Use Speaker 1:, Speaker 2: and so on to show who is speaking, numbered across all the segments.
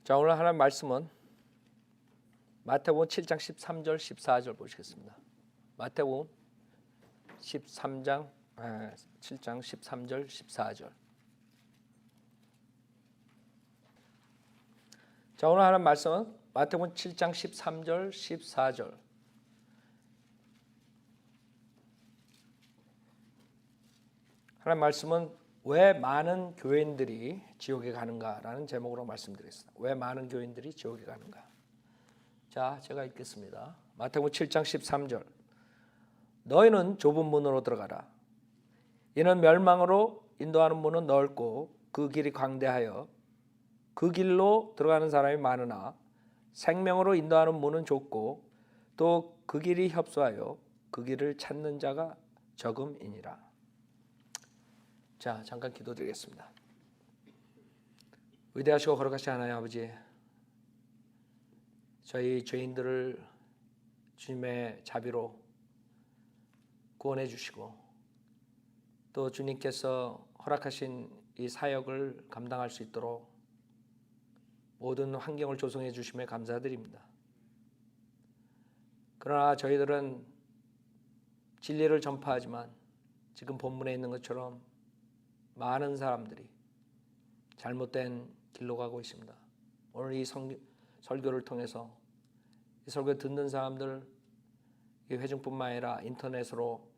Speaker 1: 자, 오늘 하나님 말씀은 마태복음 7장 13절 14절 보시겠습니다. 마태복음 7장 13절 14절. 자, 오늘 하나님 말씀은 마태복음 7장 13절 14절. 하나님 말씀은 왜 많은 교인들이 지옥에 가는가라는 제목으로 말씀드리겠습니다. 왜 많은 교인들이 지옥에 가는가? 자, 제가 읽겠습니다. 마태복음 7장 13절. 너희는 좁은 문으로 들어가라. 이는 멸망으로 인도하는 문은 넓고 그 길이 광대하여 그 길로 들어가는 사람이 많으나 생명으로 인도하는 문은 좁고 또 그 길이 협소하여 그 길을 찾는 자가 적음이니라. 자, 잠깐 기도드리겠습니다. 위대하시고 거룩하신 하나님 아버지, 저희 죄인들을 주님의 자비로 구원해 주시고 또 주님께서 허락하신 이 사역을 감당할 수 있도록 모든 환경을 조성해 주심에 감사드립니다. 그러나 저희들은 진리를 전파하지만 지금 본문에 있는 것처럼 많은 사람들이 잘못된 길로 가고 있습니다. 오늘 이 설교를 통해서 이 설교 듣는 사람들, 이 회중뿐만 아니라 인터넷으로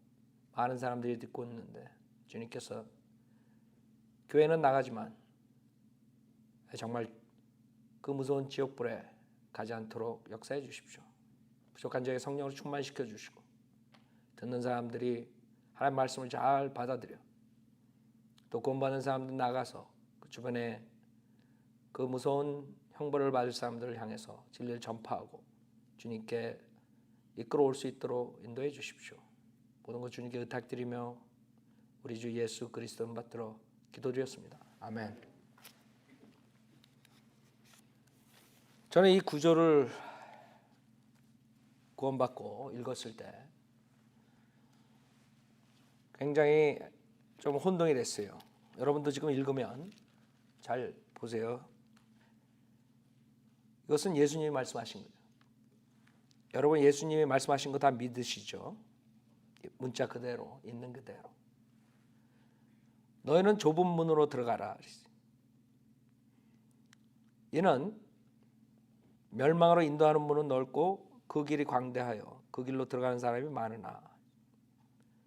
Speaker 1: 많은 사람들이 듣고 있는데 주님께서 교회는 나가지만 정말 그 무서운 지옥불에 가지 않도록 역사해 주십시오. 부족한 저의 성령으로 충만시켜 주시고 듣는 사람들이 하나님의 말씀을 잘 받아들여 또 구원받는 사람들 나가서 그 주변에 그 무서운 형벌을 받을 사람들을 향해서 진리를 전파하고 주님께 이끌어올 수 있도록 인도해 주십시오. 모든 것 주님께 의탁드리며 우리 주 예수 그리스도를 받들어 기도드렸습니다. 아멘. 저는 이 구절을 구원받고 읽었을 때 굉장히 좀 혼동이 됐어요. 여러분도 지금 읽으면 잘 보세요. 이것은 예수님이 말씀하신 거예요. 여러분 예수님이 말씀하신 거 다 믿으시죠? 문자 그대로 있는 그대로. 너희는 좁은 문으로 들어가라. 이는 멸망으로 인도하는 문은 넓고 그 길이 광대하여 그 길로 들어가는 사람이 많으나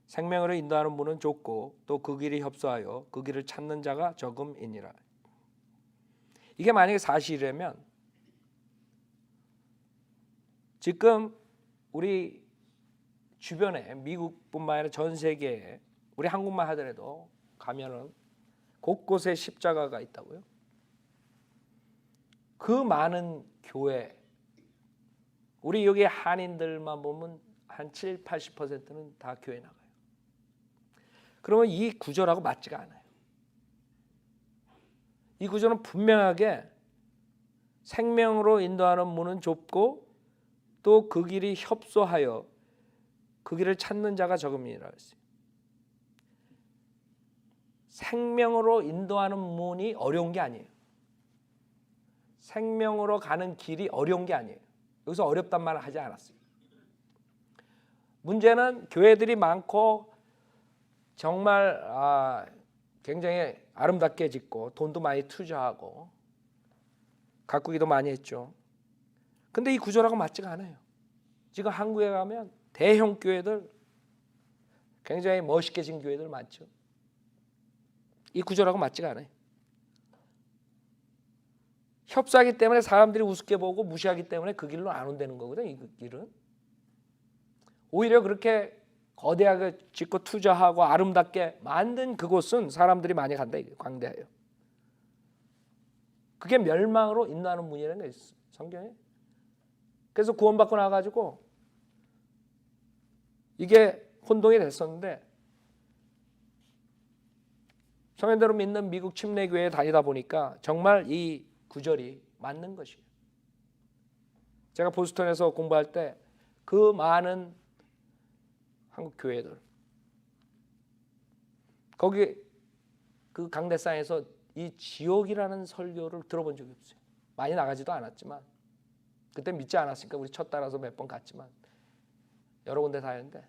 Speaker 1: 생명으로 인도하는 문은 좁고 또 그 길이 협소하여 그 길을 찾는 자가 적음이니라. 이게 만약에 사실이라면 지금 우리 주변에 미국뿐만 아니라 전 세계에 우리 한국만 하더라도 가면은 곳곳에 십자가가 있다고요. 그 많은 교회, 우리 여기 한인들만 보면 한 7, 80%는 다 교회 나가요. 그러면 이 구절하고 맞지가 않아요. 이 구절은 분명하게 생명으로 인도하는 문은 좁고 또 그 길이 협소하여 그 길을 찾는 자가 적음이라 했어요. 생명으로 인도하는 문이 어려운 게 아니에요. 생명으로 가는 길이 어려운 게 아니에요. 여기서 어렵단 말을 하지 않았어요. 문제는 교회들이 많고 정말 굉장히 아름답게 짓고 돈도 많이 투자하고 가꾸기도 많이 했죠. 근데 이 구절하고 맞지가 않아요. 지금 한국에 가면 대형 교회들 굉장히 멋있게 진 교회들 많죠. 이 구절하고 맞지가 않아요. 협소하기 때문에 사람들이 우습게 보고 무시하기 때문에 그 길로 안 온다는 거거든요. 이 길은 오히려 그렇게 거대하게 짓고 투자하고 아름답게 만든 그곳은 사람들이 많이 간다. 광대해요. 그게 멸망으로 인도하는 문이라는 게 있어요, 성경에. 그래서 구원받고 나가지고 이게 혼동이 됐었는데 성현대로 믿는 미국 침례교회에 다니다 보니까 정말 이 구절이 맞는 것이에요. 제가 보스턴에서 공부할 때 그 많은 한국 교회들 거기 그 강대상에서 이 지옥이라는 설교를 들어본 적이 없어요. 많이 나가지도 않았지만 그때 믿지 않았으니까 우리 첫 따라서 몇 번 갔지만 여러 군데 다녔는데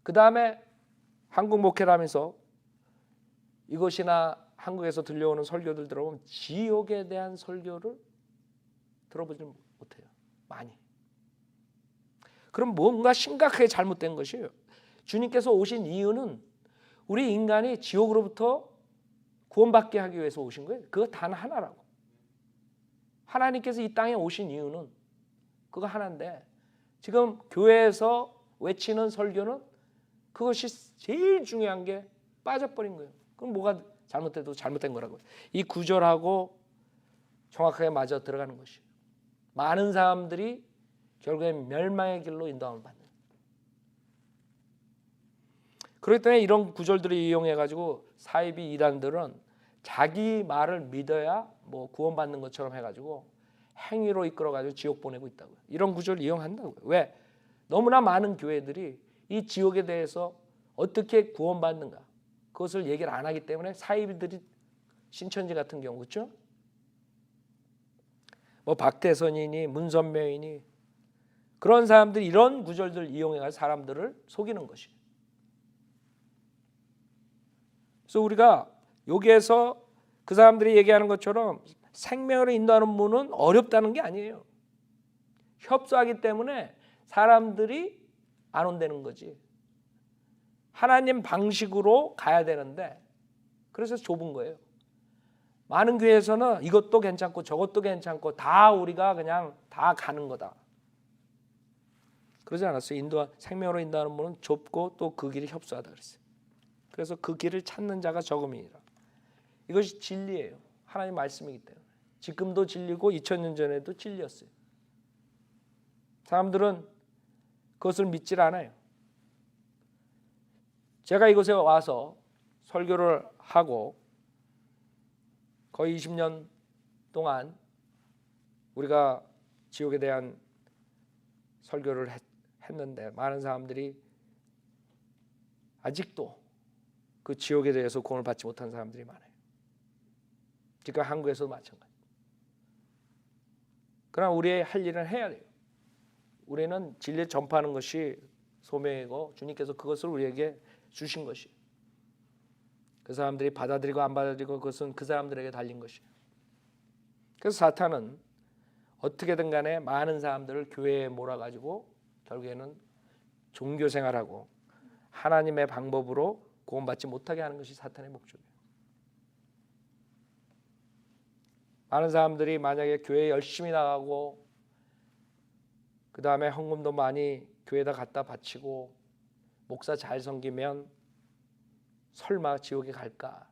Speaker 1: 그 다음에 한국 목회를 하면서 이것이나 한국에서 들려오는 설교들 들어보면 지옥에 대한 설교를 들어보지 못해요. 많이. 그럼 뭔가 심각하게 잘못된 것이에요. 주님께서 오신 이유는 우리 인간이 지옥으로부터 구원받게 하기 위해서 오신 거예요. 그거 단 하나라고. 하나님께서 이 땅에 오신 이유는 그거 하나인데 지금 교회에서 외치는 설교는 그것이 제일 중요한 게 빠져버린 거예요. 그럼 뭐가 잘못돼도 잘못된 거라고요. 이 구절하고 정확하게 맞아 들어가는 것이에요. 많은 사람들이 결국엔 멸망의 길로 인도함을 받는. 그렇기 때문에 이런 구절들을 이용해 가지고 사이비 이단들은 자기 말을 믿어야 뭐 구원받는 것처럼 해가지고 행위로 이끌어가지고 지옥 보내고 있다고요. 이런 구절을 이용한다고요. 왜? 너무나 많은 교회들이 이 지옥에 대해서 어떻게 구원받는가 그것을 얘기를 안 하기 때문에 사이비들이 신천지 같은 경우 그렇죠? 뭐 박대선이니 문선명이니 그런 사람들이 이런 구절들을 이용해서 사람들을 속이는 것이에요. 그래서 우리가 여기에서 그 사람들이 얘기하는 것처럼 생명으로 인도하는 문은 어렵다는 게 아니에요. 협소하기 때문에 사람들이 안 온다는 거지. 하나님 방식으로 가야 되는데 그래서 좁은 거예요. 많은 교회에서는 이것도 괜찮고 저것도 괜찮고 다 우리가 그냥 다 가는 거다. 그러지 않았어요. 생명으로 인도하는 문은 좁고 또 그 길이 협소하다 그랬어요. 그래서 그 길을 찾는 자가 적음이니라. 이것이 진리예요. 하나님 말씀이기 때문에. 지금도 진리고 2000년 전에도 진리였어요. 사람들은 그것을 믿질 않아요. 제가 이곳에 와서 설교를 하고 거의 20년 동안 우리가 지옥에 대한 설교를 했는데 많은 사람들이 아직도 그 지옥에 대해서 구원을 받지 못한 사람들이 많아요. 지금 한국에서도 마찬가지. 그러나 우리의 할 일은 해야 돼요. 우리는 진리를 전파하는 것이 소명이고 주님께서 그것을 우리에게 주신 것이에요. 그 사람들이 받아들이고 안 받아들이고 그것은 그 사람들에게 달린 것이에요. 그래서 사탄은 어떻게든 간에 많은 사람들을 교회에 몰아가지고 결국에는 종교 생활하고 하나님의 방법으로 구원받지 못하게 하는 것이 사탄의 목적이에요. 많은 사람들이 만약에 교회에 열심히 나가고 그 다음에 헌금도 많이 교회에다 갖다 바치고 목사 잘 섬기면 설마 지옥에 갈까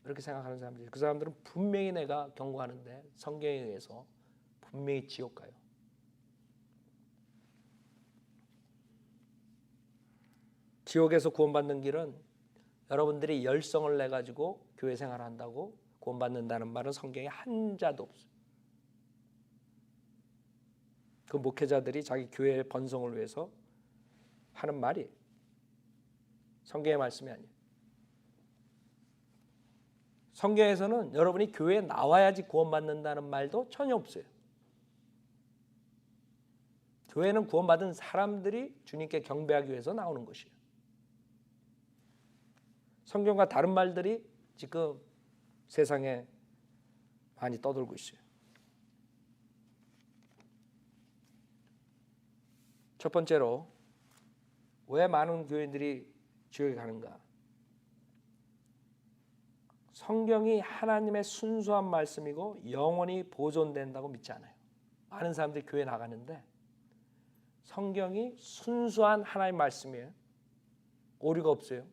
Speaker 1: 이렇게 생각하는 사람들이 그 사람들은 분명히 내가 경고하는데 성경에 의해서 분명히 지옥 가요. 지옥에서 구원받는 길은 여러분들이 열성을 내 가지고 교회 생활을 한다고 구원받는다는 말은 성경에 한 자도 없어요. 그 목회자들이 자기 교회의 번성을 위해서 하는 말이 성경의 말씀이 아니에요. 성경에서는 여러분이 교회에 나와야지 구원받는다는 말도 전혀 없어요. 교회는 구원받은 사람들이 주님께 경배하기 위해서 나오는 것이에요. 성경과 다른 말들이 지금 세상에 많이 떠돌고 있어요. 첫 번째로 왜 많은 교인들이 지옥에 가는가? 성경이 하나님의 순수한 말씀이고 영원히 보존된다고 믿지 않아요. 많은 사람들이 교회 나가는데 성경이 순수한 하나님의 말씀이에요. 오류가 없어요.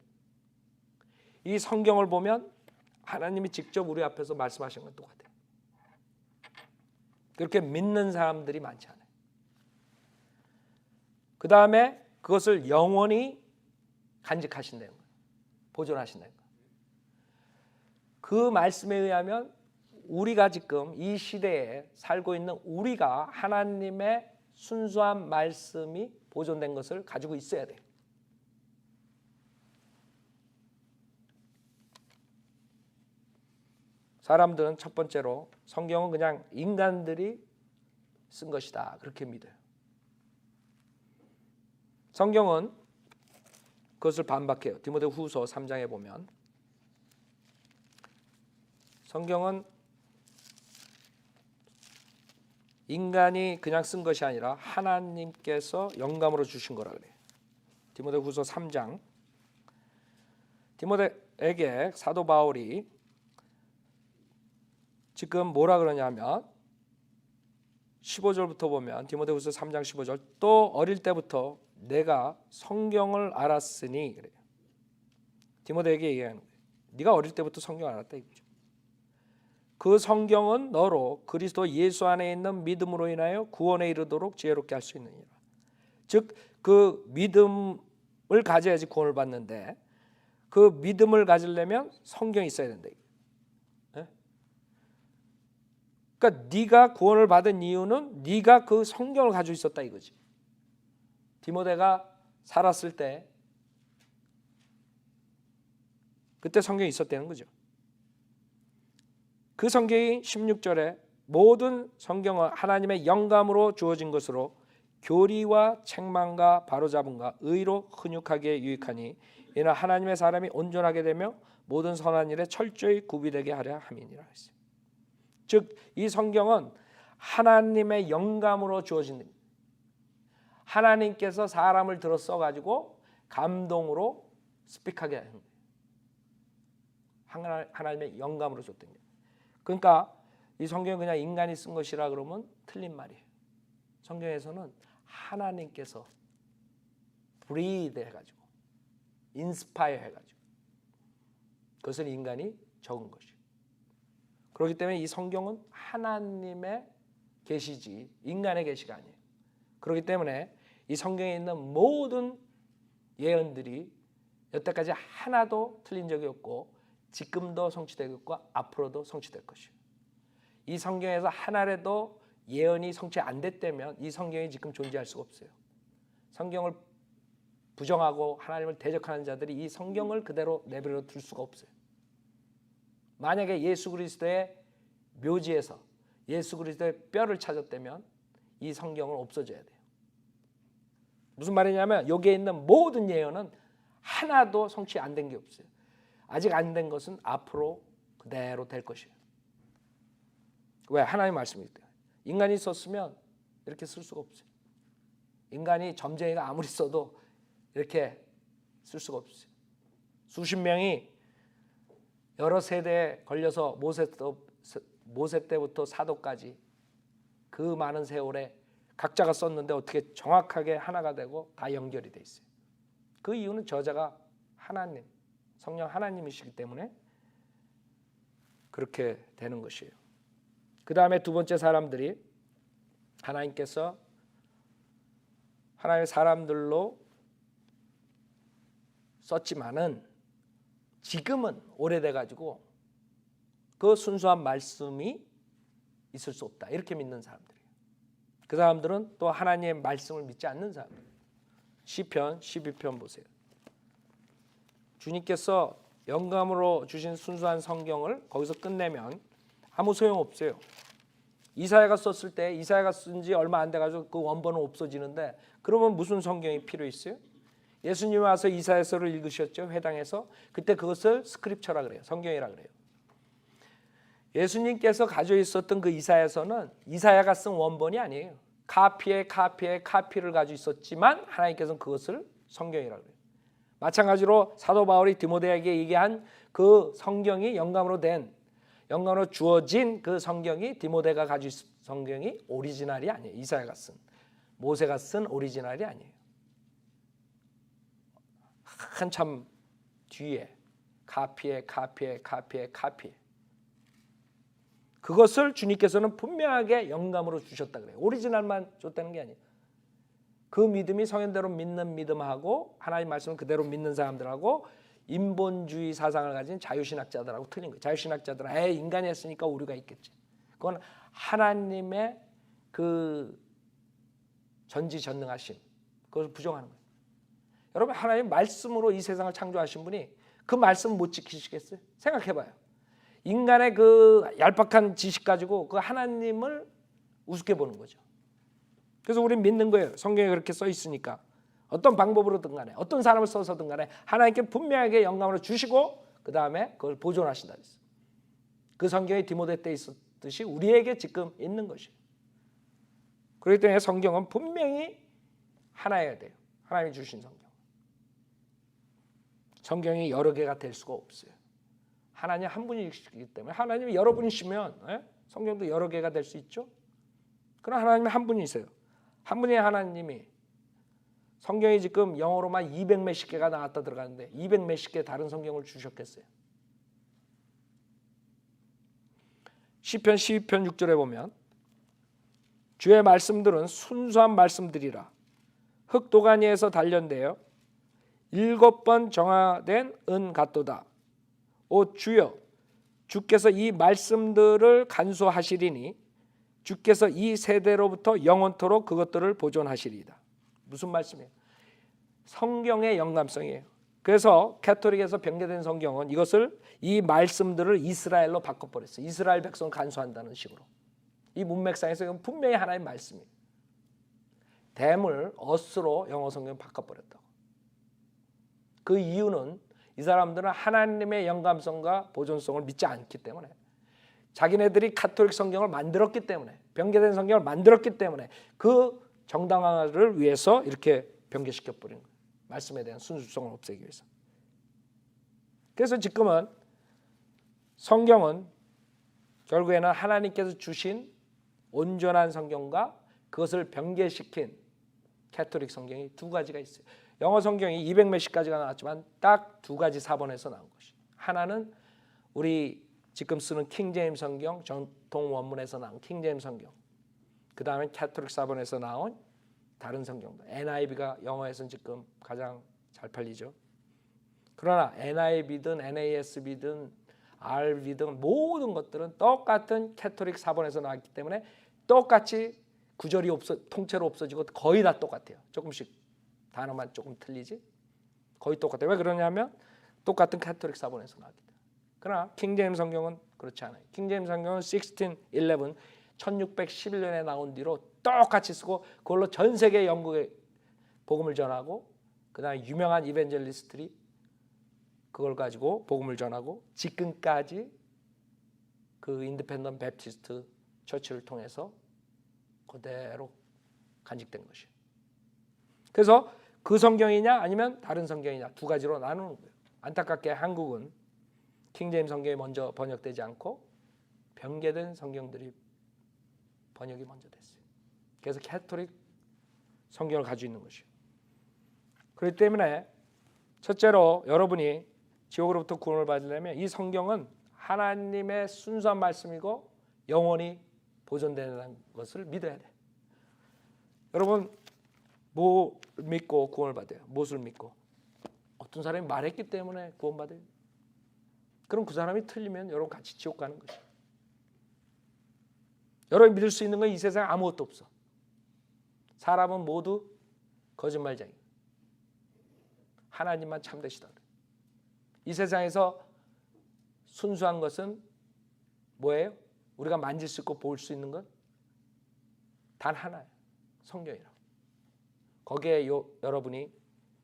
Speaker 1: 이 성경을 보면 하나님이 직접 우리 앞에서 말씀하신 건 똑같아요. 그렇게 믿는 사람들이 많지 않아요. 그 다음에 그것을 영원히 간직하신다는 거예요. 보존하신다는 거예요. 그 말씀에 의하면 우리가 지금 이 시대에 살고 있는 우리가 하나님의 순수한 말씀이 보존된 것을 가지고 있어야 돼요. 사람들은 첫 번째로 성경은 그냥 인간들이 쓴 것이다 그렇게 믿어요. 성경은 그것을 반박해요. 디모데후서 3장에 보면 성경은 인간이 그냥 쓴 것이 아니라 하나님께서 영감으로 주신 거라 그래요. 디모데후서 3장. 디모데에게 사도 바울이 지금 뭐라 그러냐면 15절부터 보면 디모데후서 3장 15절 또 어릴 때부터 내가 성경을 알았으니 그래요. 디모데에게 얘기하는 거예요. 네가 어릴 때부터 성경을 알았다 이거죠. 그 성경은 너로 그리스도 예수 안에 있는 믿음으로 인하여 구원에 이르도록 지혜롭게 할 수 있느니라. 즉 그 믿음을 가져야지 구원을 받는데 그 믿음을 가지려면 성경이 있어야 된다. 그러니까 네가 구원을 받은 이유는 네가 그 성경을 가지고 있었다 이거지. 디모데가 살았을 때 그때 성경이 있었다는 거죠. 그 성경이 16절에 모든 성경은 하나님의 영감으로 주어진 것으로 교리와 책망과 바로잡음과 의로 훈육하기에 유익하니 이는 하나님의 사람이 온전하게 되며 모든 선한 일에 철저히 구비되게 하려 함이니라 했어요. 즉 이 성경은 하나님의 영감으로 주어진 겁니다. 하나님께서 사람을 들어 써가지고 감동으로 스픽하게 하는 거예요. 하나님의 영감으로 줬던 거예요. 그러니까 이 성경은 그냥 인간이 쓴 것이라 그러면 틀린 말이에요. 성경에서는 하나님께서 breathe 해가지고 인스파이어 해가지고 그것을 인간이 적은 것이에요. 그렇기 때문에 이 성경은 하나님의 계시지 인간의 계시가 아니에요. 그렇기 때문에 이 성경에 있는 모든 예언들이 여태까지 하나도 틀린 적이 없고 지금도 성취되고 있고 앞으로도 성취될 것이에요. 이 성경에서 하나라도 예언이 성취 안 됐다면 이 성경이 지금 존재할 수가 없어요. 성경을 부정하고 하나님을 대적하는 자들이 이 성경을 그대로 내버려 둘 수가 없어요. 만약에 예수 그리스도의 묘지에서 예수 그리스도의 뼈를 찾았다면 이 성경은 없어져야 돼요. 무슨 말이냐면 여기에 있는 모든 예언은 하나도 성취 안 된 게 없어요. 아직 안 된 것은 앞으로 그대로 될 것이에요. 왜? 하나님 말씀이기 때문에. 인간이 썼으면 이렇게 쓸 수가 없어요. 인간이 점쟁이가 아무리 써도 이렇게 쓸 수가 없어요. 수십 명이 여러 세대에 걸려서 모세 때부터 사도까지 그 많은 세월에 각자가 썼는데 어떻게 정확하게 하나가 되고 다 연결이 돼 있어요. 그 이유는 저자가 하나님, 성령 하나님이시기 때문에 그렇게 되는 것이에요. 그 다음에 두 번째 사람들이 하나님께서 하나님의 사람들로 썼지만은 지금은 오래돼 가지고 그 순수한 말씀이 있을 수 없다 이렇게 믿는 사람들이에요. 그 사람들은 또 하나님의 말씀을 믿지 않는 사람들이에요. 시편 12편 보세요. 주님께서 영감으로 주신 순수한 성경을 거기서 끝내면 아무 소용없어요. 이사야가 썼을 때 이사야가 쓴 지 얼마 안 돼가지고 그 원본은 없어지는데 그러면 무슨 성경이 필요 있어요? 예수님이 와서 이사야서를 읽으셨죠. 회당에서. 그때 그것을 스크립처라 그래요. 성경이라 그래요. 예수님께서 가지고 있었던 그 이사야서는 이사야가 쓴 원본이 아니에요. 카피를 가지고 있었지만 하나님께서는 그것을 성경이라 그래요. 마찬가지로 사도 바울이 디모데에게 얘기한 그 성경이 영감으로 주어진 그 성경이 디모데가 가지고 있는 성경이 오리지널이 아니에요. 이사야가 쓴, 모세가 쓴 오리지널이 아니에요. 한참 뒤에 카피에 그것을 주님께서는 분명하게 영감으로 주셨다 그래요. 오리지널만 줬다는 게 아니에요. 그 믿음이 성현대로 믿는 믿음하고 하나님 말씀을 그대로 믿는 사람들하고 인본주의 사상을 가진 자유신학자들하고 틀린 거예요. 자유신학자들은 인간이 했으니까 오류가 있겠지. 그건 하나님의 그 전지전능하심 그것을 부정하는 거예요. 여러분 하나님 말씀으로 이 세상을 창조하신 분이 그 말씀 못 지키시겠어요? 생각해봐요. 인간의 그 얄팍한 지식 가지고 그 하나님을 우습게 보는 거죠. 그래서 우리는 믿는 거예요. 성경에 그렇게 써 있으니까. 어떤 방법으로든 간에 어떤 사람을 써서든 간에 하나님께 분명하게 영감을 주시고 그 다음에 그걸 보존하신다 그랬어요. 그 성경이 디모데 때 있었듯이 우리에게 지금 있는 것이에요. 그렇기 때문에 성경은 분명히 하나여야 돼요. 하나님이 주신 성경. 성경이 여러 개가 될 수가 없어요. 하나님 한 분이시기 때문에 하나님이 여러 분이시면 성경도 여러 개가 될 수 있죠. 그러나 하나님이 한 분이세요. 한 분의 하나님이 성경이 지금 영어로만 200 몇십 개가 나왔다 들어가는데 200 몇십 개 다른 성경을 주셨겠어요. 시편 12편 6절에 보면 주의 말씀들은 순수한 말씀들이라 흙도가니에서 단련되어 7번 정화된 은 같도다. 오 주여 주께서 이 말씀들을 간수하시리니 주께서 이 세대로부터 영원토록 그것들을 보존하시리이다. 무슨 말씀이에요? 성경의 영감성이에요. 그래서 가톨릭에서 변개된 성경은 이것을 이 말씀들을 이스라엘로 바꿔버렸어요. 이스라엘 백성을 간수한다는 식으로. 이 문맥상에서 이건 분명히 하나의 말씀이에요. 댐을 어스로 영어 성경을 바꿔버렸다고. 그 이유는 이 사람들은 하나님의 영감성과 보존성을 믿지 않기 때문에 자기네들이 가톨릭 성경을 만들었기 때문에 변개된 성경을 만들었기 때문에 그 정당화를 위해서 이렇게 변개시켜버린 거예요. 말씀에 대한 순수성을 없애기 위해서. 그래서 지금은 성경은 결국에는 하나님께서 주신 온전한 성경과 그것을 변개시킨 가톨릭 성경이 두 가지가 있어요. 영어 성경이 200 몇십 가지가 나왔지만 딱 두 가지 사본에서 나온 것이에요. 하나는 우리 지금 쓰는 킹제임스 성경, 정통 원문에서 나온 킹제임스 성경. 그 다음에 가톨릭 사본에서 나온 다른 성경도. NIV가 영어에서는 지금 가장 잘 팔리죠. 그러나 NIV든 NASB든 RV든 모든 것들은 똑같은 가톨릭 사본에서 나왔기 때문에 똑같이 구절이 통째로 없어지고 거의 다 똑같아요. 조금씩 단어만 조금 틀리지 거의 똑같아요. 왜 그러냐면 똑같은 가톨릭 사본에서 나왔기 때문에. 그러나 킹제임스 성경은 그렇지 않아요. 킹제임스 성경은 1611 1611년에 나온 뒤로 똑같이 쓰고 그걸로 전 세계 영국에 복음을 전하고 그다음에 유명한 이벤젤리스트들이 그걸 가지고 복음을 전하고 지금까지 그 인디펜던트 베프티스트 처치를 통해서 그대로 간직된 것이에요. 그래서 그 성경이냐 아니면 다른 성경이냐 두 가지로 나누는 거예요. 안타깝게 한국은 킹제임스 성경이 먼저 번역되지 않고 변개된 성경들이 번역이 먼저 됐어요. 그래서 가톨릭 성경을 가지고 있는 것이에요. 그렇기 때문에 첫째로 여러분이 지옥으로부터 구원을 받으려면 이 성경은 하나님의 순수한 말씀이고 영원히 보존되는 것을 믿어야 돼. 여러분 뭐 믿고 구원을 받아요? 무엇을 믿고? 어떤 사람이 말했기 때문에 구원받아요. 그럼 그 사람이 틀리면 여러분 같이 지옥 가는 거죠. 여러분이 믿을 수 있는 건 이 세상에 아무것도 없어. 사람은 모두 거짓말쟁이. 하나님만 참되시다. 이 세상에서 순수한 것은 뭐예요? 우리가 만질 수 있고 볼 수 있는 건 단 하나예요. 성경이라고. 거기에 여러분이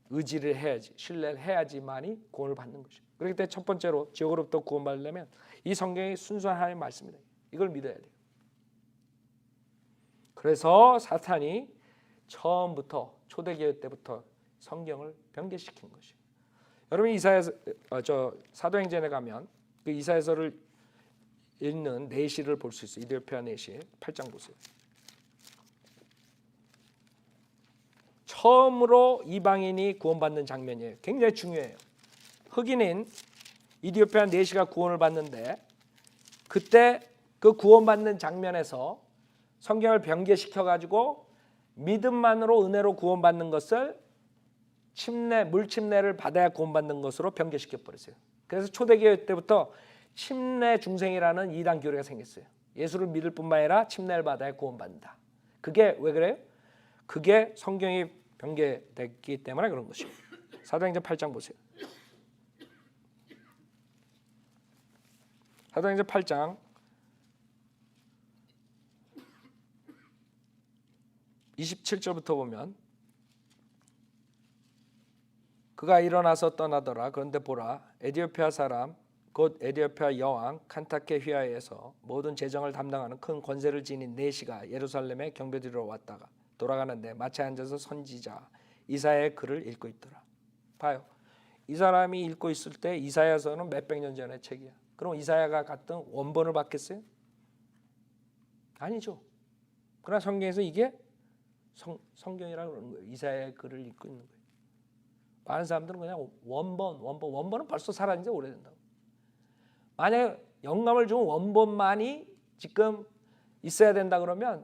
Speaker 1: 의지를 해야지, 신뢰를 해야지만이 구원을 받는 것이에요. 그렇기 때문에 첫 번째로 지옥으로부터 구원받으려면 이 성경이 순수한 하나님의 말씀이다. 이걸 믿어야 돼요. 그래서 사탄이 처음부터 초대교회 때부터 성경을 변개시킨 것이에요. 여러분이 이사야서 사도행전에 가면 그 이사야서를 읽는 내시를 볼 수 있어요. 이디오피아 내시 8장 보세요. 처음으로 이방인이 구원받는 장면이에요. 굉장히 중요해요. 흑인인 이디오피아 내시가 구원을 받는데 그때 그 구원받는 장면에서 성경을 변개시켜 가지고 믿음만으로 은혜로 구원받는 것을 물침례를 받아야 구원받는 것으로 변개시켜 버렸어요. 그래서 초대교회 때부터 침례 중생이라는 이단 교리가 생겼어요. 예수를 믿을 뿐만 아니라 침례를 받아야 구원받는다. 그게 왜 그래요? 그게 성경이 변개됐기 때문에 그런 것이에요. 사도행전 8장 보세요. 사도행전 8장 27절부터 보면 그가 일어나서 떠나더라. 그런데 보라, 에디오피아 사람 곧 에디오피아 여왕 칸타케 휘하에서 모든 재정을 담당하는 큰 권세를 지닌 네시가 예루살렘에 경배드리러 왔다가 돌아가는데 마차에 앉아서 선지자 이사야의 글을 읽고 있더라. 봐요. 이 사람이 읽고 있을 때 이사야서는 몇백 년 전의 책이야. 그럼 이사야가 갔던 원본을 받겠어요? 아니죠. 그러나 성경에서 이게 성경이라고 그러는 거예요. 이사야의 글을 읽고 있는 거예요. 많은 사람들은 그냥 원본은 벌써 사라진 지 오래된다고. 만약에 영감을 준 원본만이 지금 있어야 된다 그러면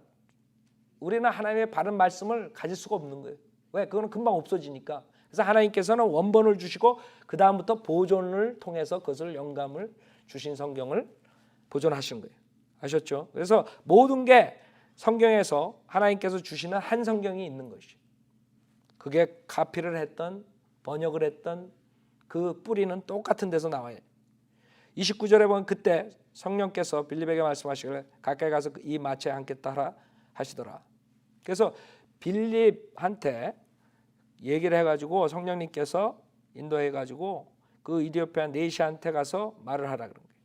Speaker 1: 우리는 하나님의 바른 말씀을 가질 수가 없는 거예요. 왜? 그거는 금방 없어지니까. 그래서 하나님께서는 원본을 주시고 그 다음부터 보존을 통해서 그것을 영감을 주신 성경을 보존하신 거예요. 아셨죠? 그래서 모든 게 성경에서 하나님께서 주시는 한 성경이 있는 것이죠. 그게 카피를 했던 번역을 했던 그 뿌리는 똑같은 데서 나와요. 29절에 보면 그때 성령께서 빌립에게 말씀하시기를 가까이 가서 이 마차에 앉겠다 하라 하시더라. 그래서 빌립한테 얘기를 해가지고 성령님께서 인도해가지고 그 이디오피아 네시한테 가서 말을 하라 그런 거예요.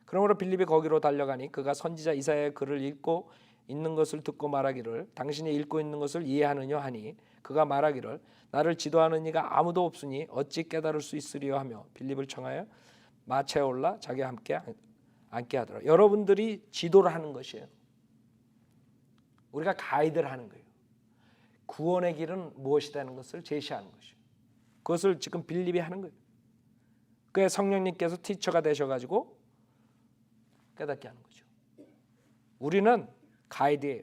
Speaker 1: 그러므로 빌립이 거기로 달려가니 그가 선지자 이사야의 글을 읽고 있는 것을 듣고 말하기를 당신이 읽고 있는 것을 이해하느냐 하니 그가 말하기를 나를 지도하는 이가 아무도 없으니 어찌 깨달을 수 있으리요 하며 빌립을 청하여 마차에 올라 자기와 함께 앉게 하더라. 여러분들이 지도를 하는 것이에요. 우리가 가이드를 하는 거예요. 구원의 길은 무엇이라는 것을 제시하는 것이에요. 그것을 지금 빌립이 하는 거예요. 그의 성령님께서 티처가 되셔가지고 깨닫게 하는 거죠. 우리는 가이드예요.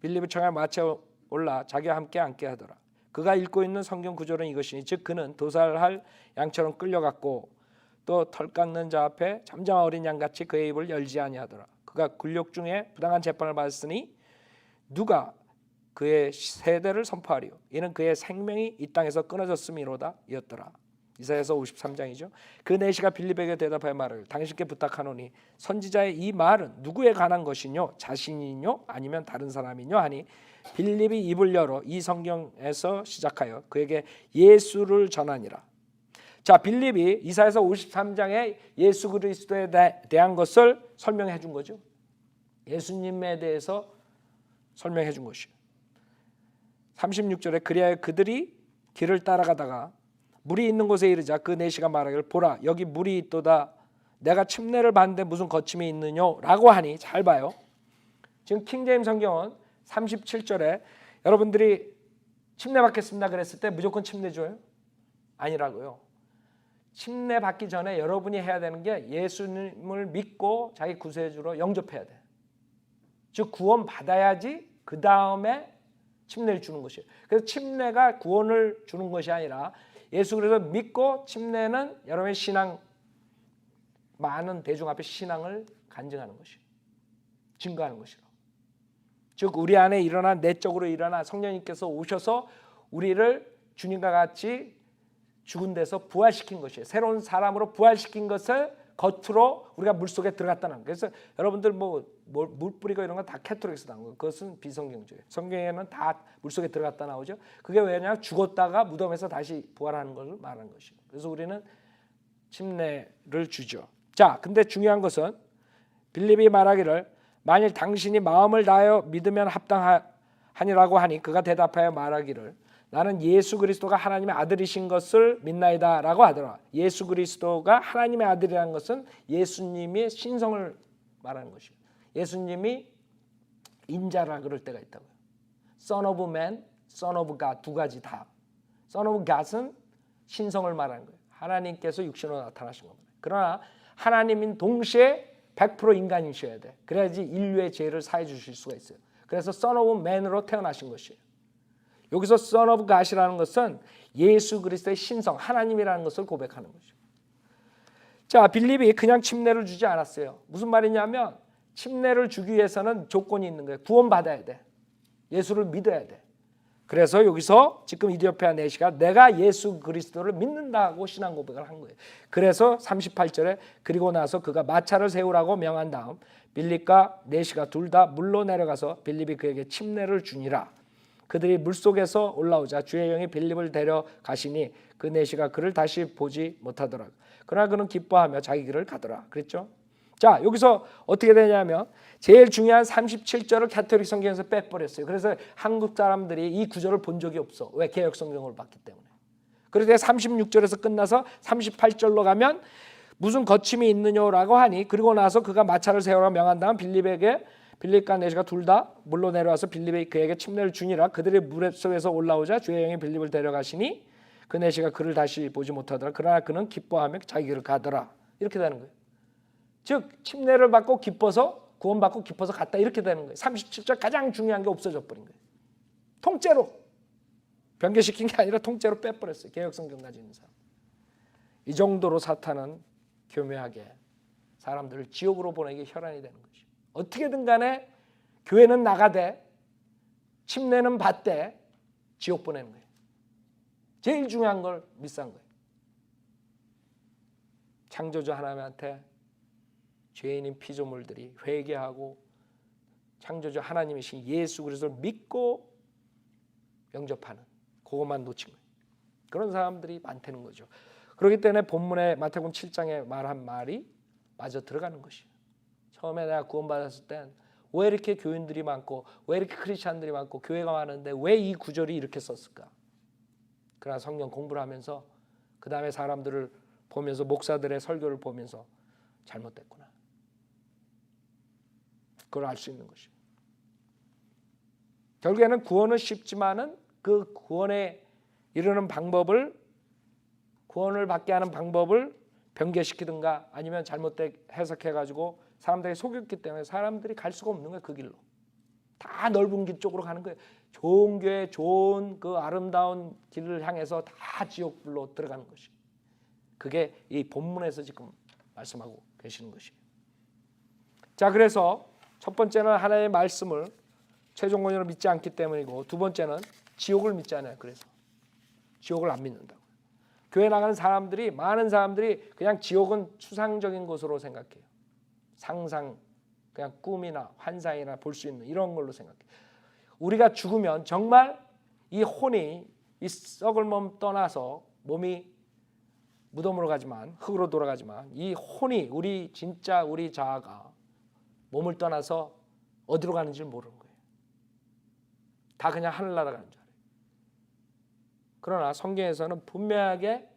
Speaker 1: 빌립을 청하여 마차에 올라 자기와 함께 앉게 하더라. 그가 읽고 있는 성경 구절은 이것이니 즉 그는 도살할 양처럼 끌려갔고 또 털 깎는 자 앞에 잠잠한 어린 양같이 그의 입을 열지 아니하더라. 그가 굴욕 중에 부당한 재판을 받았으니 누가 그의 세대를 선포하리요. 이는 그의 생명이 이 땅에서 끊어졌음이로다 이었더라. 이사야서 53장이죠. 그 네시가 빌립에게 대답하여 말을 당신께 부탁하노니 선지자의 이 말은 누구에 관한 것이뇨? 자신이뇨? 아니면 다른 사람이뇨? 하니 빌립이 입을 열어 이 성경에서 시작하여 그에게 예수를 전하니라. 자, 빌립이 이사야서 53장에 예수 그리스도에 대한 것을 설명해 준 거죠. 예수님에 대해서 설명해 준 것이에요. 36절에 그리하여 그들이 길을 따라가다가 물이 있는 곳에 이르자 그 네시가 말하기를 보라 여기 물이 있도다 내가 침례를 받는데 무슨 거침이 있느뇨 라고 하니 잘 봐요. 지금 킹제임스 성경은 37절에 여러분들이 침례 받겠습니다 그랬을 때 무조건 침례 줘요? 아니라고요. 침례 받기 전에 여러분이 해야 되는 게 예수님을 믿고 자기 구세주로 영접해야 돼. 즉 구원 받아야지 그 다음에 침례를 주는 것이에요. 그래서 침례가 구원을 주는 것이 아니라 예수 그리스도 믿고 침례는 여러분의 신앙 많은 대중 앞에 신앙을 간증하는 것이에요. 증거하는 것이에요. 즉 우리 안에 일어난 내적으로 일어난 성령님께서 오셔서 우리를 주님과 같이 죽은 데서 부활시킨 것이에요. 새로운 사람으로 부활시킨 것을 겉으로 우리가 물속에 들어갔다는 거예요. 그래서 여러분들 물 뿌리고 이런 건 다 캐토릭에서 나온 거예요. 그것은 비성경적이에요. 성경에는 다 물속에 들어갔다 나오죠. 그게 왜냐하면 죽었다가 무덤에서 다시 부활하는 것을 말하는 것이에요. 그래서 우리는 침례를 주죠. 자, 근데 중요한 것은 빌립이 말하기를 만일 당신이 마음을 다하여 믿으면 합당하니라고 하니 그가 대답하여 말하기를 나는 예수 그리스도가 하나님의 아들이신 것을 믿나이다 라고 하더라. 예수 그리스도가 하나님의 아들이라는 것은 예수님의 신성을 말하는 것이에요. 예수님이 인자라 그럴 때가 있다고요. Son of Man, Son of God 두 가지 다. Son of God은 신성을 말하는 거예요. 하나님께서 육신으로 나타나신 겁니다. 그러나 하나님인 동시에 100% 인간이셔야 돼. 그래야지 인류의 죄를 사해 주실 수가 있어요. 그래서 Son of Man으로 태어나신 것이에요. 여기서 Son of God이라는 것은 예수 그리스도의 신성, 하나님이라는 것을 고백하는 거죠. 자, 빌립이 그냥 침례를 주지 않았어요. 무슨 말이냐면 침례를 주기 위해서는 조건이 있는 거예요. 구원받아야 돼. 예수를 믿어야 돼. 그래서 여기서 지금 이디오피아 내시가 내가 예수 그리스도를 믿는다고 신앙 고백을 한 거예요. 그래서 38절에 그리고 나서 그가 마차를 세우라고 명한 다음 빌립과 내시가 둘 다 물로 내려가서 빌립이 그에게 침례를 주니라. 그들이 물속에서 올라오자 주의 영이 빌립을 데려가시니 그 내시가 그를 다시 보지 못하더라. 그러나 그는 기뻐하며 자기 길을 가더라. 그랬죠? 자, 여기서 어떻게 되냐면 제일 중요한 37절을 가톨릭 성경에서 빼버렸어요. 그래서 한국 사람들이 이 구절을 본 적이 없어. 왜? 개역 성경을 봤기 때문에. 그래서 36절에서 끝나서 38절로 가면 무슨 거침이 있느냐라고 하니 그리고 나서 그가 마차를 세우라 명한 다음 빌립과 내시가 둘 다 물로 내려와서 빌립이 그에게 침례를 주니라. 그들이 물속에서 올라오자 주의 영이 빌립을 데려가시니 그 내시가 그를 다시 보지 못하더라. 그러나 그는 기뻐하며 자기 길을 가더라. 이렇게 되는 거예요. 즉 침례를 받고 기뻐서 구원받고 기뻐서 갔다 이렇게 되는 거예요. 37절 가장 중요한 게 없어져 버린 거예요. 통째로 변개시킨 게 아니라 통째로 빼버렸어요. 개역성경 가지고 사람. 이 정도로 사탄은 교묘하게 사람들을 지옥으로 보내기 혈안이 되는 것이죠. 어떻게든 간에 교회는 나가되 침례는 받되 지옥 보내는 거예요. 제일 중요한 걸 미스한 거예요. 창조주 하나님한테 죄인인 피조물들이 회개하고 창조주 하나님이신 예수 그리스도를 믿고 영접하는 그것만 놓친 거예요. 그런 사람들이 많다는 거죠. 그렇기 때문에 본문에 마태복음 7장에 말한 말이 맞아 들어가는 것이에요. 처음에 내가 구원받았을 땐 왜 이렇게 교인들이 많고 왜 이렇게 크리스찬들이 많고 교회가 많은데 왜 이 구절이 이렇게 썼을까? 그러나 성경 공부를 하면서 그 다음에 사람들을 보면서 목사들의 설교를 보면서 잘못됐구나. 그걸 알 수 있는 것이에요. 결국에는 구원은 쉽지만은 그 구원에 이르는 방법을 구원을 받게 하는 방법을 변개시키든가 아니면 잘못되게 해석해가지고 사람들이 속였기 때문에 사람들이 갈 수가 없는 거예요. 그 길로. 다 넓은 길 쪽으로 가는 거예요. 좋은 교회, 좋은 그 아름다운 길을 향해서 다 지옥불로 들어가는 것이. 그게 이 본문에서 지금 말씀하고 계시는 것이에요. 자, 그래서 첫 번째는 하나님의 말씀을 최종 권위로 믿지 않기 때문이고 두 번째는 지옥을 믿지 않아요. 그래서 지옥을 안 믿는다고. 교회 나가는 사람들이 많은 사람들이 그냥 지옥은 추상적인 것으로 생각해요. 상상, 그냥 꿈이나 환상이나 볼 수 있는 이런 걸로 생각해요. 우리가 죽으면 정말 이 혼이 이 썩을 몸 떠나서 몸이 무덤으로 가지만 흙으로 돌아가지만 이 혼이 우리 진짜 우리 자아가 몸을 떠나서 어디로 가는지 모르는 거예요. 다 그냥 하늘나라 가는 줄 알아요. 그러나 성경에서는 분명하게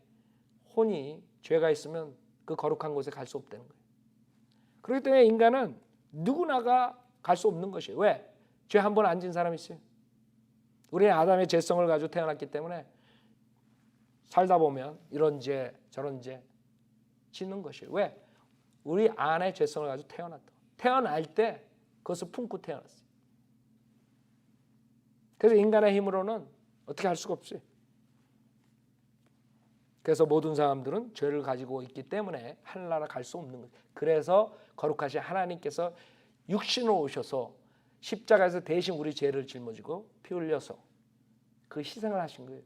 Speaker 1: 혼이 죄가 있으면 그 거룩한 곳에 갈 수 없다는 거예요. 그렇기 때문에 인간은 누구나가 갈 수 없는 것이에요. 왜? 죄 한 번 안 진 사람이 있어요. 우리는 아담의 죄성을 가지고 태어났기 때문에 살다 보면 이런 죄 저런 죄 짓는 것이에요. 왜? 우리 안에 죄성을 가지고 태어났다. 태어날 때 그것을 품고 태어났어요. 그래서 인간의 힘으로는 어떻게 할 수가 없어요. 그래서 모든 사람들은 죄를 가지고 있기 때문에 하늘나라 갈 수 없는 거예요. 그래서 거룩하신 하나님께서 육신으로 오셔서 십자가에서 대신 우리 죄를 짊어지고 피 흘려서 그 희생을 하신 거예요.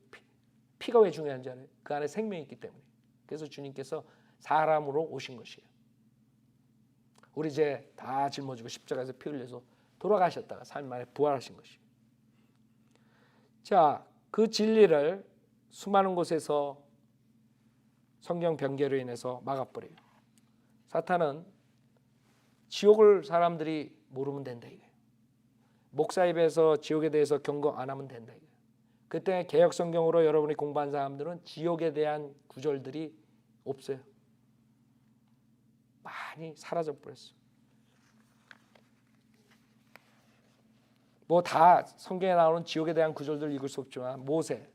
Speaker 1: 피가 왜 중요한지 알아요? 그 안에 생명이 있기 때문에. 그래서 주님께서 사람으로 오신 것이에요. 우리 죄 다 짊어지고 십자가에서 피 흘려서 돌아가셨다가 3일 만에 부활하신 것이에요. 자, 그 진리를 수많은 곳에서 성경 변개로 인해서 막아버려요. 사탄은 지옥을 사람들이 모르면 된다 이거예요. 목사 입에서 지옥에 대해서 경고 안 하면 된다 이거예요. 그때 개역 성경으로 여러분이 공부한 사람들은 지옥에 대한 구절들이 없어요. 많이 사라져 버렸어. 뭐 다 성경에 나오는 지옥에 대한 구절들 읽을 수 없지만 모세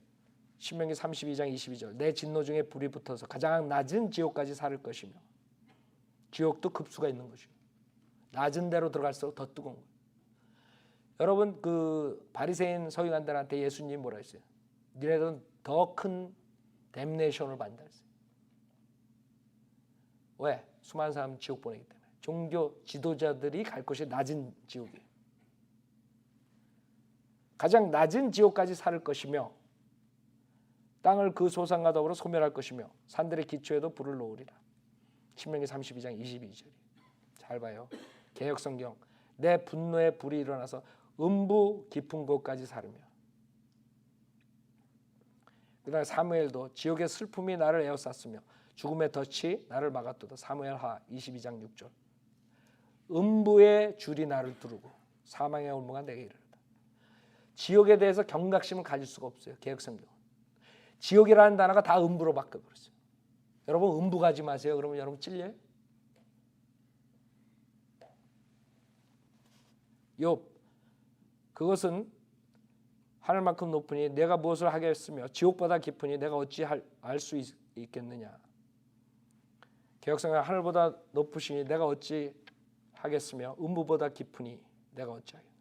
Speaker 1: 신명기 32장 22절 내 진노 중에 불이 붙어서 가장 낮은 지옥까지 살을 것이며 지옥도 급수가 있는 것이요. 낮은 데로 들어갈수록 더 뜨거운 거예요. 여러분 그 바리새인 서기관들한테 예수님이 뭐라 했어요? 너네들은 더 큰 댐네이션을 받는다 했어요. 왜? 수많은 사람 지옥 보내기 때문에. 종교 지도자들이 갈 곳이 낮은 지옥이에요. 가장 낮은 지옥까지 살을 것이며 땅을 그 소산과 더불어 소멸할 것이며 산들의 기초에도 불을 놓으리라. 신명기 32장 22절. 잘 봐요. 개역성경. 내 분노의 불이 일어나서 음부 깊은 곳까지 사르며. 그 다음에 사무엘도 지옥의 슬픔이 나를 에워쌌으며 죽음의 덫이 나를 막았도다. 사무엘하 22장 6절. 음부의 줄이 나를 두르고 사망의 올무가 내게 이르렀다. 지옥에 대해서 경각심을 가질 수가 없어요. 개역성경. 지옥이라는 단어가 다 음부로 바뀌어버렸어요. 여러분 음부 가지 마세요. 그러면 여러분 찔려요? 욥. 그것은 하늘만큼 높으니 내가 무엇을 하겠으며 지옥보다 깊으니 내가 어찌 알 수 있겠느냐. 개역성경 하늘보다 높으시니 내가 어찌 하겠으며 음부보다 깊으니 내가 어찌 하겠느냐.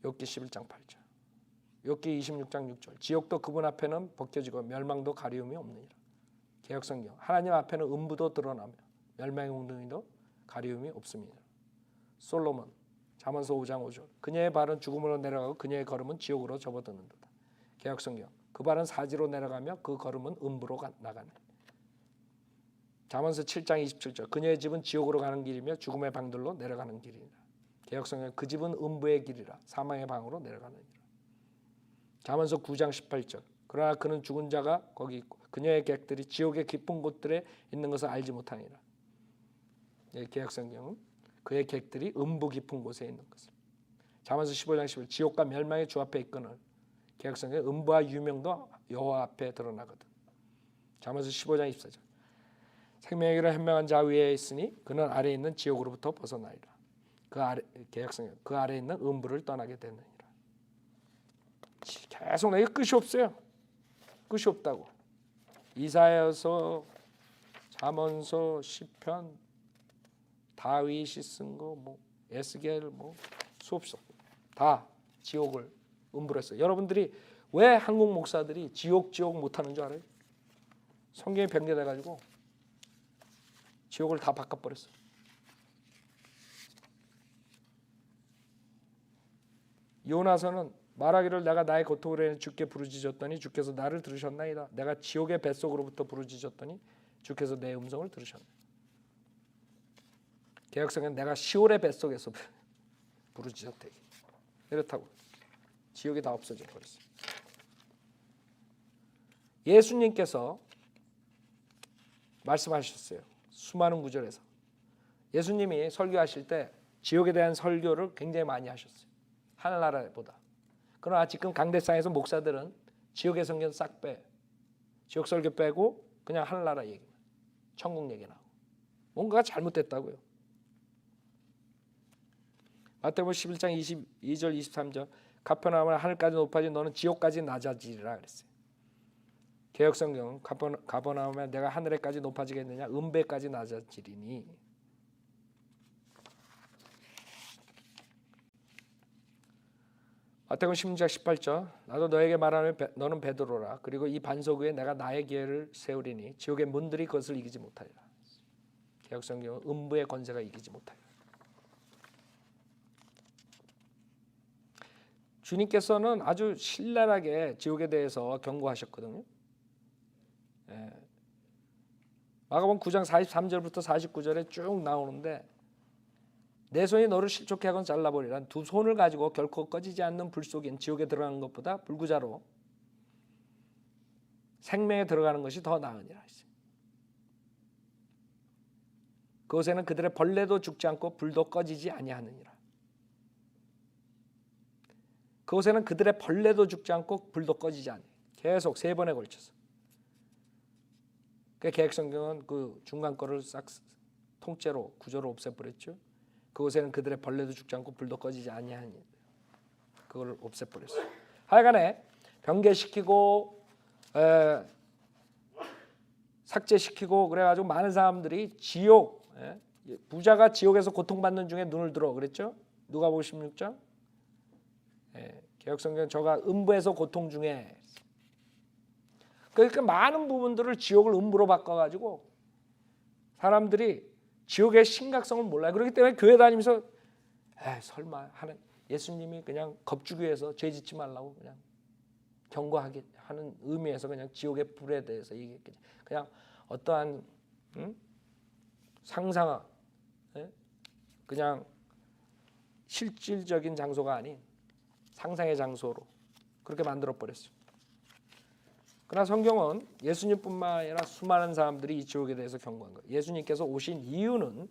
Speaker 1: 욥기 11장 8절. 욥기 26장 6절. 지옥도 그분 앞에는 벗겨지고 멸망도 가리움이 없느니라. 개역성경. 하나님 앞에는 음부도 드러나며 멸망의 웅덩이도 가리움이 없습니다. 솔로몬. 잠언서 5장 5절. 그녀의 발은 죽음으로 내려가고 그녀의 걸음은 지옥으로 접어드는도다. 개역성경. 그 발은 사지로 내려가며 그 걸음은 음부로 나가네. 잠언서 7장 27절. 그녀의 집은 지옥으로 가는 길이며 죽음의 방들로 내려가는 길이니라. 개역성경. 그 집은 음부의 길이라 사망의 방으로 내려가느니라. 잠언서 9장 18절. 그러나 그는 죽은 자가 거기 있고 그녀의 객들이 지옥의 깊은 곳들에 있는 것을 알지 못하니라. 개역성경은 그의 객들이 음부 깊은 곳에 있는 것을. 잠언서 15장 11절. 지옥과 멸망의 주 앞에 있거늘 개역성경 음부와 유명도 여호와 앞에 드러나거든. 잠언서 15장 24절. 생명의 길을 현명한 자 위에 있으니 그는 아래에 있는 지옥으로부터 벗어나리라. 그 아래 개역성경 그 아래에 있는 음부를 떠나게 되느니라. 계속 내가 끝이 없어요. 끝이 없다고. 이사야서, 잠언서, 시편, 다윗이 쓴 거, 뭐 에스겔, 뭐 수없이 다 지옥을 음부로 했어요. 여러분들이 왜 한국 목사들이 지옥 못하는 줄 알아요? 성경이 변경돼가지고 지옥을 다 바꿔버렸어요. 요나서는 말하기를 내가 나의 고통으로 인해 주께 부르짖었더니 주께서 나를 들으셨나이다. 내가 지옥의 뱃속으로부터 부르짖었더니 주께서 내 음성을 들으셨나이다. 개역성경은 내가 시올의 뱃속에서 부르짖었대. 이렇다고. 지옥이 다 없어져 버렸어요. 예수님께서 말씀하셨어요. 수많은 구절에서. 예수님이 설교하실 때 지옥에 대한 설교를 굉장히 많이 하셨어요. 하늘나라보다. 그러나 지금 강대상에서 목사들은 지옥의 성경 싹 빼. 지옥 설교 빼고 그냥 하늘나라 얘기, 천국 얘기 나오고. 뭔가가 잘못됐다고요. 마태복음 11장 22절 23절. 가버나움은 하늘까지 높아진 너는 지옥까지 낮아지리라 그랬어요. 개역성경은 가버나움에 내가 하늘에까지 높아지겠느냐 음배까지 낮아지리니. 마태복음 16장 18절. 나도 너에게 말하면 너는 베드로라. 그리고 이 반석 위에 내가 나의 교회를 세우리니 지옥의 문들이 그것을 이기지 못하리라. 개역성경은 음부의 권세가 이기지 못하리라. 주님께서는 아주 신랄하게 지옥에 대해서 경고하셨거든요. 마가복음 9장 43절부터 49절에 쭉 나오는데 내 손이 너를 실족해 하건 잘라버리라. 두 손을 가지고 결코 꺼지지 않는 불 속인 지옥에 들어가는 것보다 불구자로 생명에 들어가는 것이 더 나으니라. 그곳에는 그들의 벌레도 죽지 않고 불도 꺼지지 아니하느니라. 그곳에는 그들의 벌레도 죽지 않고 불도 꺼지지 않아요. 계속 3번에 걸쳐서. 그 개역성경은 그 중간 거를 싹 통째로 구조로 없애버렸죠. 그곳에는 그들의 벌레도 죽지 않고 불도 꺼지지 아니하니 그걸 없애버렸어요. 하여간에 변개시키고 삭제시키고 그래가지고 많은 사람들이 지옥, 부자가 지옥에서 고통받는 중에 눈을 들어 그랬죠. 누가복음 16장. 개역성경 저가 음부에서 고통 중에. 그러니까 많은 부분들을 지옥을 음부로 바꿔가지고 사람들이 지옥의 심각성을 몰라요. 그렇기 때문에 교회 다니면서 설마 하는 예수님이 그냥 겁주기위해서 죄 짓지 말라고 그냥 경고하게 하는 의미에서 그냥 지옥의 불에 대해서 얘기했겠지. 그냥 어떠한 상상한 그냥 실질적인 장소가 아닌 상상의 장소로 그렇게 만들어 버렸어요. 그러나 성경은 예수님뿐만 아니라 수많은 사람들이 이 지옥에 대해서 경고한 거예요. 예수님께서 오신 이유는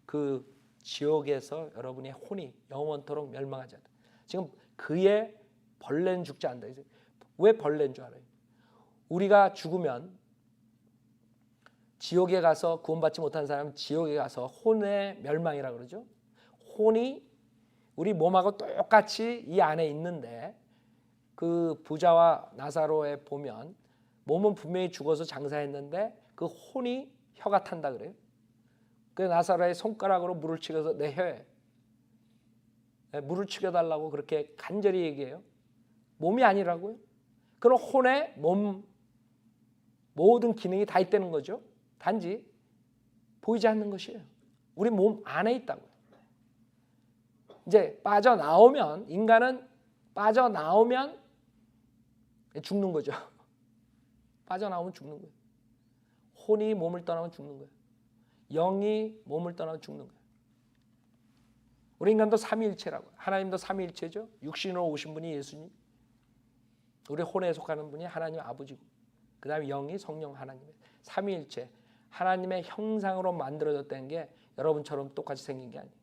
Speaker 1: 그 지옥에서 여러분의 혼이 영원토록 멸망하지 않다. 지금 그의 벌레는 죽지 않는다. 왜 벌레인 줄 알아요? 우리가 죽으면 지옥에 가서 구원받지 못한 사람은 지옥에 가서 혼의 멸망이라고 그러죠. 혼이 우리 몸하고 똑같이 이 안에 있는데 그 부자와 나사로에 보면 몸은 분명히 죽어서 장사했는데 그 혼이 혀가 탄다 그래요. 그 나사로의 손가락으로 물을 치겨서 내 혀에 물을 치겨달라고 그렇게 간절히 얘기해요. 몸이 아니라고요. 그럼 혼에 몸 모든 기능이 다 있다는 거죠. 단지 보이지 않는 것이에요. 우리 몸 안에 있다고요. 이제 빠져나오면 인간은 빠져나오면 죽는 거죠. 빠져나오면 죽는 거예요. 혼이 몸을 떠나면 죽는 거예요. 영이 몸을 떠나면 죽는 거예요. 우리 인간도 삼위일체라고. 하나님도 삼위일체죠. 육신으로 오신 분이 예수님. 우리 혼에 속하는 분이 하나님 아버지고 그 다음에 영이 성령 하나님의 삼위일체. 하나님의 형상으로 만들어졌다는 게 여러분처럼 똑같이 생긴 게 아니에요.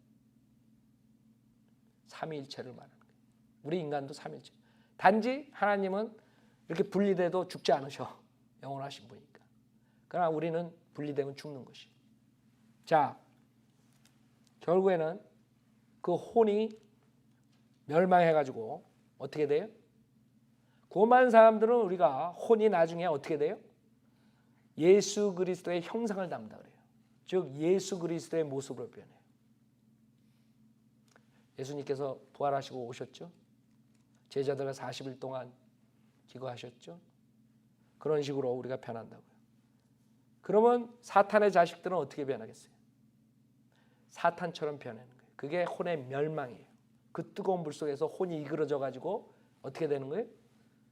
Speaker 1: 삼위일체를 말하는 거예요. 우리 인간도 삼위일체. 단지 하나님은 이렇게 분리돼도 죽지 않으셔. 영원하신 분이니까. 그러나 우리는 분리되면 죽는 것이. 자, 결국에는 그 혼이 멸망해가지고 어떻게 돼요? 구원받은 사람들은 우리가 혼이 나중에 어떻게 돼요? 예수 그리스도의 형상을 담다 그래요. 즉 예수 그리스도의 모습으로 변해요. 예수님께서 부활하시고 오셨죠. 제자들과 40일 동안 기거하셨죠. 그런 식으로 우리가 변한다고요. 그러면 사탄의 자식들은 어떻게 변하겠어요? 사탄처럼 변하는 거예요. 그게 혼의 멸망이에요. 그 뜨거운 불 속에서 혼이 이그러져 가지고 어떻게 되는 거예요?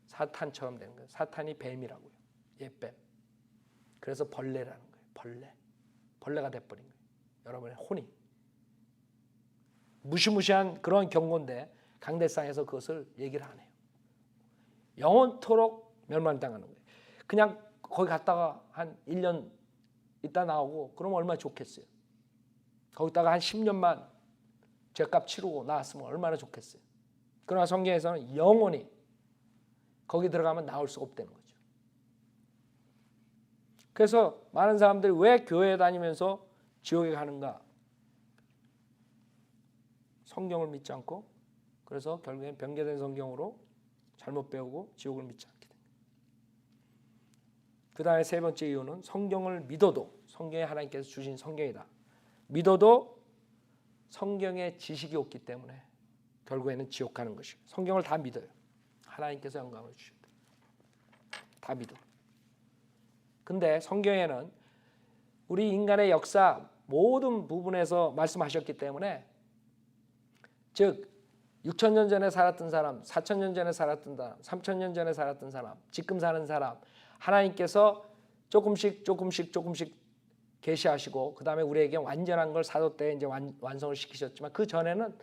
Speaker 1: 사탄처럼 되는 거예요. 사탄이 뱀이라고요. 옛뱀. 그래서 벌레라는 거예요. 벌레. 벌레가 돼버린 거예요. 여러분의 혼이. 무시무시한 그런 경고인데 강대상에서 그것을 얘기를 안 해요. 영원토록 멸망당하는 거예요. 그냥 거기 갔다가 한 1년 있다 나오고 그러면 얼마나 좋겠어요. 거기다가 한 10년만 죄값 치르고 나왔으면 얼마나 좋겠어요. 그러나 성경에서는 영원히 거기 들어가면 나올 수가 없다는 거죠. 그래서 많은 사람들이 왜 교회에 다니면서 지옥에 가는가? 성경을 믿지 않고 그래서 결국엔 변개된 성경으로 잘못 배우고 지옥을 믿지 않게 됩니다. 그 다음에 세 번째 이유는 성경을 믿어도 성경에 하나님께서 주신 성경이다. 믿어도 성경의 지식이 없기 때문에 결국에는 지옥 가는 것이에요. 성경을 다 믿어요. 하나님께서 영광을 주셨다. 다 믿어. 근데 성경에는 우리 인간의 역사 모든 부분에서 말씀하셨기 때문에 즉 6,000년 전에 살았던 사람, 4,000년 전에 살았던 사람, 3,000년 전에 살았던 사람, 지금 사는 사람 하나님께서 조금씩 계시하시고 그 다음에 우리에게 완전한 걸 사도 때 이제 완성을 시키셨지만 그 전에는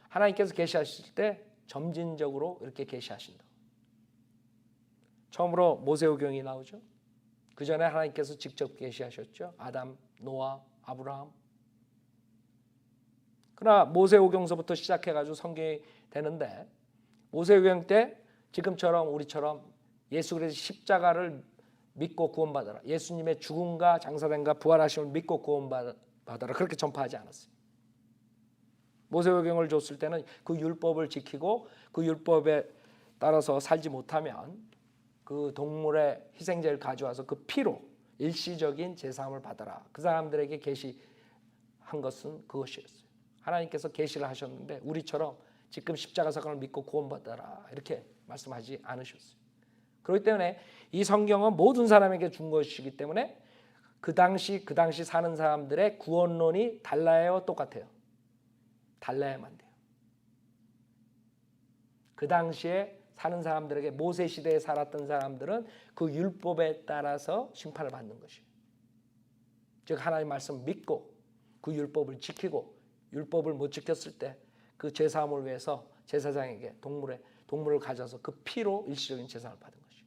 Speaker 1: 하나님께서 계시하실 때 점진적으로 이렇게 계시하신다. 처음으로 모세오경이 나오죠. 그 전에 하나님께서 직접 계시하셨죠. 아담, 노아, 아브라함. 그러나 모세오경서부터 시작해가지고 성경이 되는데 모세오경 때 지금처럼 우리처럼 예수 그리스도의 십자가를 믿고 구원받아라. 예수님의 죽음과 장사됨과 부활하심을 믿고 구원받아라. 그렇게 전파하지 않았어요. 모세오경을 줬을 때는 그 율법을 지키고 그 율법에 따라서 살지 못하면 그 동물의 희생제를 가져와서 그 피로 일시적인 제사함을 받아라. 그 사람들에게 계시한 것은 그것이었어요. 하나님께서 계시를 하셨는데 우리처럼 지금 십자가 사건을 믿고 구원받아라 이렇게 말씀하지 않으셨어요. 그렇기 때문에 이 성경은 모든 사람에게 준 것이기 때문에 그 당시 사는 사람들의 구원론이 달라요, 똑같아요? 달라야만 돼요. 그 당시에 사는 사람들에게 모세 시대에 살았던 사람들은 그 율법에 따라서 심판을 받는 것이에요. 즉 하나님 말씀 믿고 그 율법을 지키고 율법을 못 지켰을 때 그 죄사함을 위해서 제사장에게 동물을 가져서 그 피로 일시적인 제사를 받은 것이에요.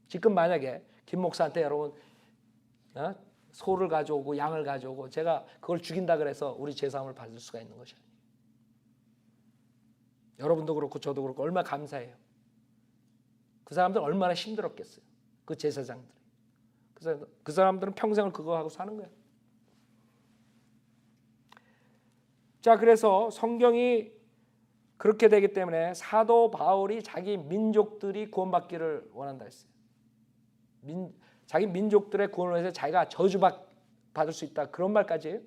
Speaker 1: 지금 만약에 김 목사한테 여러분 소를 가져오고 양을 가져오고 제가 그걸 죽인다 그래서 우리 제사함을 받을 수가 있는 것이 아니에요. 여러분도 그렇고 저도 그렇고 얼마나 감사해요. 그 사람들 얼마나 힘들었겠어요. 그 제사장들이. 그 사람들은 평생을 그거 하고 사는 거예요. 자, 그래서 성경이 그렇게 되기 때문에 사도 바울이 자기 민족들이 구원받기를 원한다 했어요. 자기 민족들의 구원을 위해서 자기가 저주받을 수 있다 그런 말까지 해요.